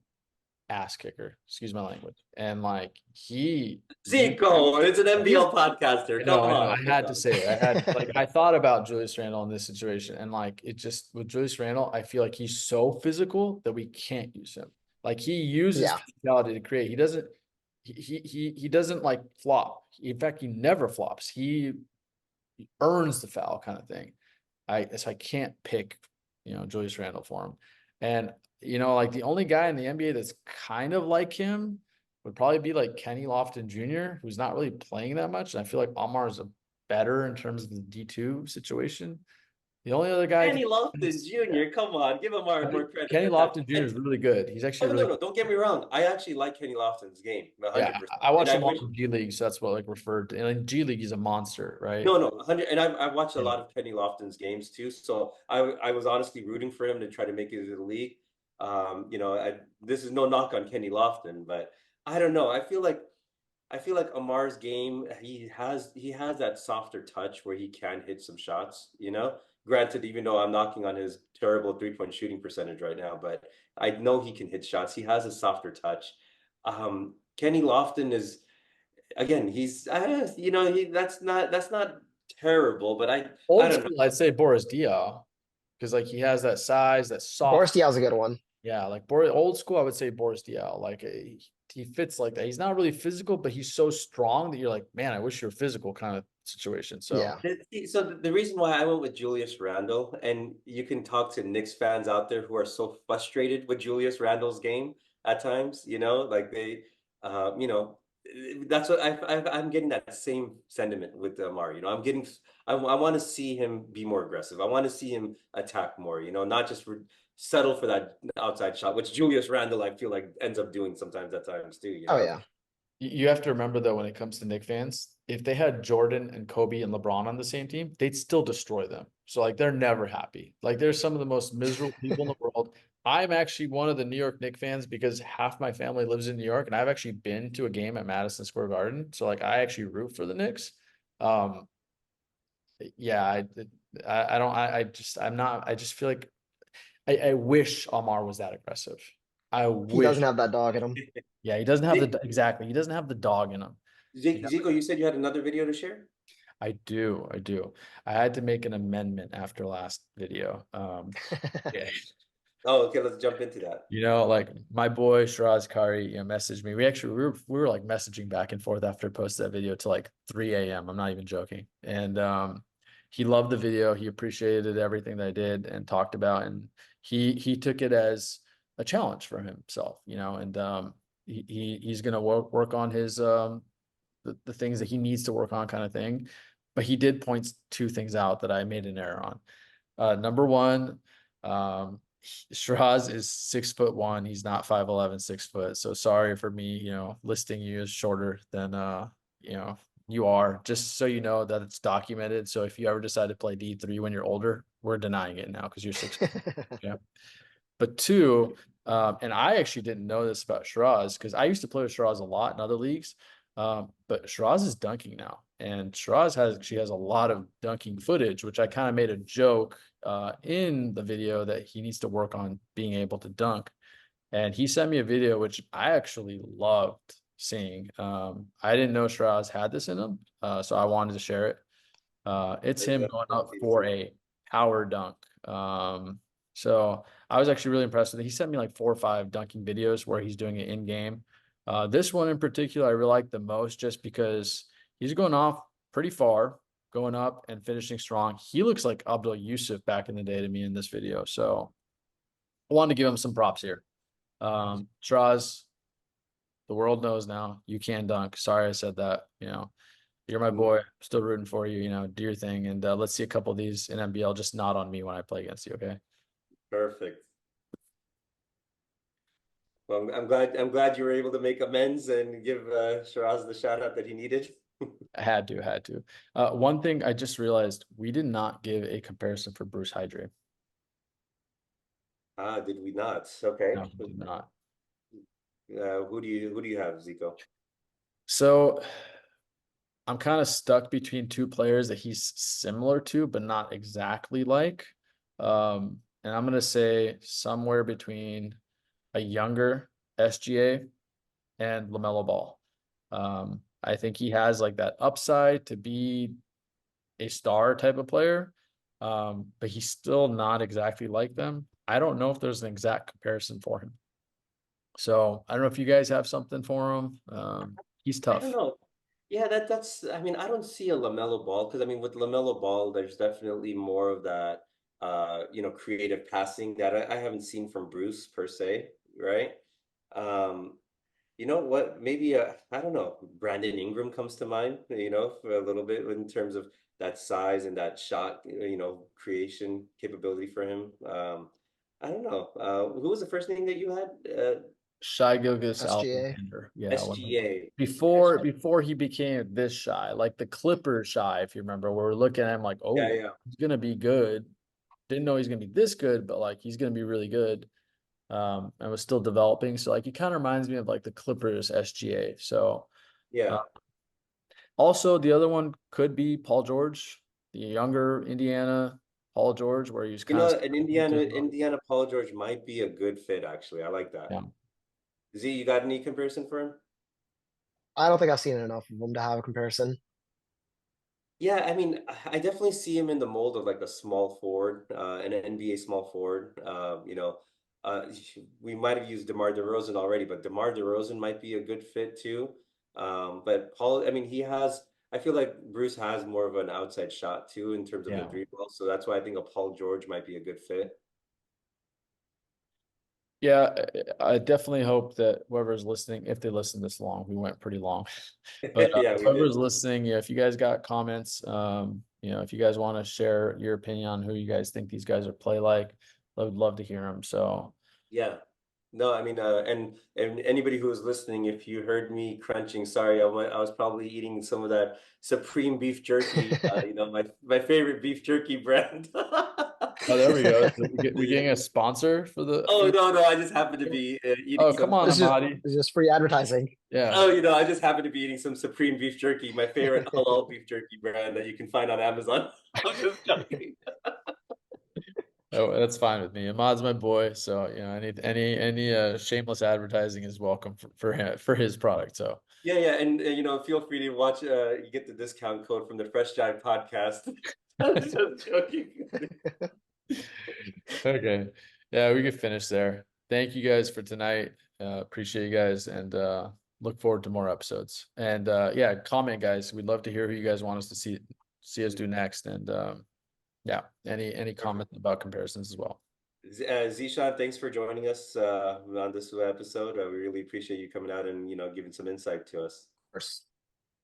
ass kicker. Excuse my language. And like Ziko, it's an MBL podcaster. Come on. I had to say it. I thought about Julius Randle in this situation, and like it just with Julius Randle, I feel like he's so physical that we can't use him. Like he uses physicality to create. He doesn't like flop. In fact, he never flops. He earns the foul kind of thing. I can't pick, Julius Randle for him. And like the only guy in the NBA that's kind of like him, would probably be like Kenny Lofton Jr., who's not really playing that much. And I feel like Ammar is a better in terms of the D2 situation. The only other guy, Kenny Lofton Jr., come on, give him more credit Kenny than that. Lofton Jr. is really good. He's actually No, really no, don't get me wrong. I actually like Kenny Lofton's game, yeah. 100%. I watched And him I wish on G League, so that's what like referred to. And in G League, he's a monster, right? no, 100. And I've watched a Yeah. lot of Kenny Lofton's games too. So I was honestly rooting for him to try to make it to the league. You know, this is no knock on Kenny Lofton, but I don't know. I feel like Ammar's game, he has that softer touch where he can hit some shots, you know. Granted, even though I'm knocking on his terrible 3-point shooting percentage right now, but I know he can hit shots. He has a softer touch. Kenny Lofton is again, he's you know, that's not terrible, but I Old don't know. school, I'd say Boris Diaw, because like he has that size, that Boris soft. Diaw's a good one. Yeah, like Boris, old school, I would say Boris Diaw. Like he fits like that. He's not really physical, but he's so strong that you're like, man, I wish you were physical kind of situation. So Yeah. So the reason why I went with Julius Randle, and you can talk to Knicks fans out there who are so frustrated with Julius Randle's game at times, you know, like you know, that's what I'm getting that same sentiment with Amar. You know, I want to see him be more aggressive. I want to see him attack more. You know, not just settle for that outside shot, which Julius Randle I feel like ends up doing sometimes at times too. You Oh know. yeah. you have to remember though, when it comes to Knick fans, if they had Jordan and Kobe and LeBron on the same team, they'd still destroy them. So like they're never happy. Like they're some of the most miserable people in the world. I'm actually one of the New York Knicks fans because half my family lives in New York, and I've actually been to a game at Madison Square Garden. So like I actually root for the Knicks. Um, yeah, I don't I just I'm not I just feel like I wish Amar was that aggressive. I He doesn't wish. have that dog in him. Yeah, he doesn't have the exactly. He doesn't have the dog in him. You know? Zico, you said you had another video to share? I do. I do. I had to make an amendment after last video. Yeah. Oh, okay, let's jump into that. You know, like my boy Shiraz Kari, messaged me. We were like messaging back and forth after I posted that video to like 3 a.m. I'm not even joking. And he loved the video. He appreciated everything that I did and talked about. And he took it as a challenge for himself, and he's gonna work on his the things that he needs to work on kind of thing. But he did point two things out that I made an error on. Number one, Shiraz is 6'1". He's not 5'11", 6 foot. So sorry for me, listing you as shorter than you are. Just so you know that it's documented. So if you ever decide to play D3 when you're older, we're denying it now because you're 6. Okay. But two, and I actually didn't know this about Shiraz because I used to play with Shiraz a lot in other leagues. But Shiraz is dunking now, and Shiraz has a lot of dunking footage, which I kind of made a joke in the video that he needs to work on being able to dunk. And he sent me a video which I actually loved seeing. I didn't know Shiraz had this in him, so I wanted to share it. It's him going up for a power dunk. So I was actually really impressed with it. He sent me like 4 or 5 dunking videos where he's doing it in game. This one in particular, I really like the most just because he's going off pretty far, going up and finishing strong. He looks like Abdul Yusuf back in the day to me in this video. So I wanted to give him some props here. Shiraz, the world knows now you can dunk. Sorry I said that. You're my boy. Still rooting for you. Do your thing. And let's see a couple of these in MBL. Just not on me when I play against you. Okay. Perfect. Well, I'm glad you were able to make amends and give Shiraz the shout out that he needed. I had to. One thing I just realized, we did not give a comparison for Bruce Haidrey. Did we not? Okay. No, we did not. Who do you have, Zico? So I'm kind of stuck between two players that he's similar to, but not exactly like. And I'm gonna say somewhere between a younger SGA and LaMelo Ball. I think he has like that upside to be a star type of player, but he's still not exactly like them. I don't know if there's an exact comparison for him. So I don't know if you guys have something for him. He's I tough. don't know. Yeah, that's. I mean, I don't see a LaMelo Ball because I mean, with LaMelo Ball, there's definitely more of that, creative passing that I haven't seen from Bruce per se, right? Um, You know what? Maybe I don't know. Brandon Ingram comes to mind, you know, for a little bit in terms of that size and that shot, you know, creation capability for him. I don't know. Who was the first name that you had? Shy Gilgeous SGA. Alexander. Yeah. SGA. Before he became this Shy, like the Clippers Shy, if you remember, where we're looking at him like, Yeah, oh, yeah. he's gonna be good. Didn't know he's gonna be this good, but like he's gonna be really good. And was still developing. So like he kind of reminds me of like the Clippers SGA. So Yeah. also the other one could be Paul George, the younger Indiana Paul George, where he was You kind know, of an Indiana Paul George might be a good fit, actually. I like that. yeah. Z, you got any comparison for him? I don't think I've seen enough of them to have a comparison. Yeah, I mean, I definitely see him in the mold of like a small forward, an NBA small forward. Uh, we might have used DeMar DeRozan already, but DeMar DeRozan might be a good fit too. But Paul, I mean, I feel like Bruce has more of an outside shot too in terms of the Yeah. three ball. So that's why I think a Paul George might be a good fit. Yeah, I definitely hope that whoever's listening, if they listen this long, we went pretty long, but Yeah, we did. whoever's listening, yeah, if you guys got comments, if you guys want to share your opinion on who you guys think these guys are play like, I would love to hear them. So Yeah. No, I mean, and anybody who was listening, if you heard me crunching, sorry, I was probably eating some of that Supreme beef jerky, my favorite beef jerky brand. oh, there we go. So we getting a sponsor for Oh the. no, I just happened to be eating Oh, come some. on, It's just Amadi. it's just free advertising. Yeah. Oh, I just happened to be eating some Supreme beef jerky, my favorite halal beef jerky brand that you can find on Amazon. I'm just joking. Oh, that's fine with me. Ahmad's my boy, so any shameless advertising is welcome for him for his product. So Yeah, yeah, and feel free to watch. You get the discount code from the Fresh Jive podcast. I'm just joking. okay, yeah, we could finish there. Thank you guys for tonight. Appreciate you guys, and look forward to more episodes. And yeah, comment, guys. We'd love to hear who you guys want us to see us do next. And yeah, any comment about comparisons as well. Zeeshan, thanks for joining us on this episode. We really appreciate you coming out and giving some insight to us. Of course.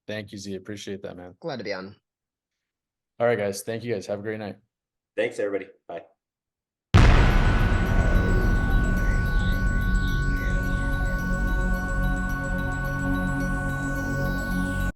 Thank you, Z. Appreciate that, man. Glad to be on. All right, guys. Thank you guys. Have a great night. Thanks, everybody. Bye.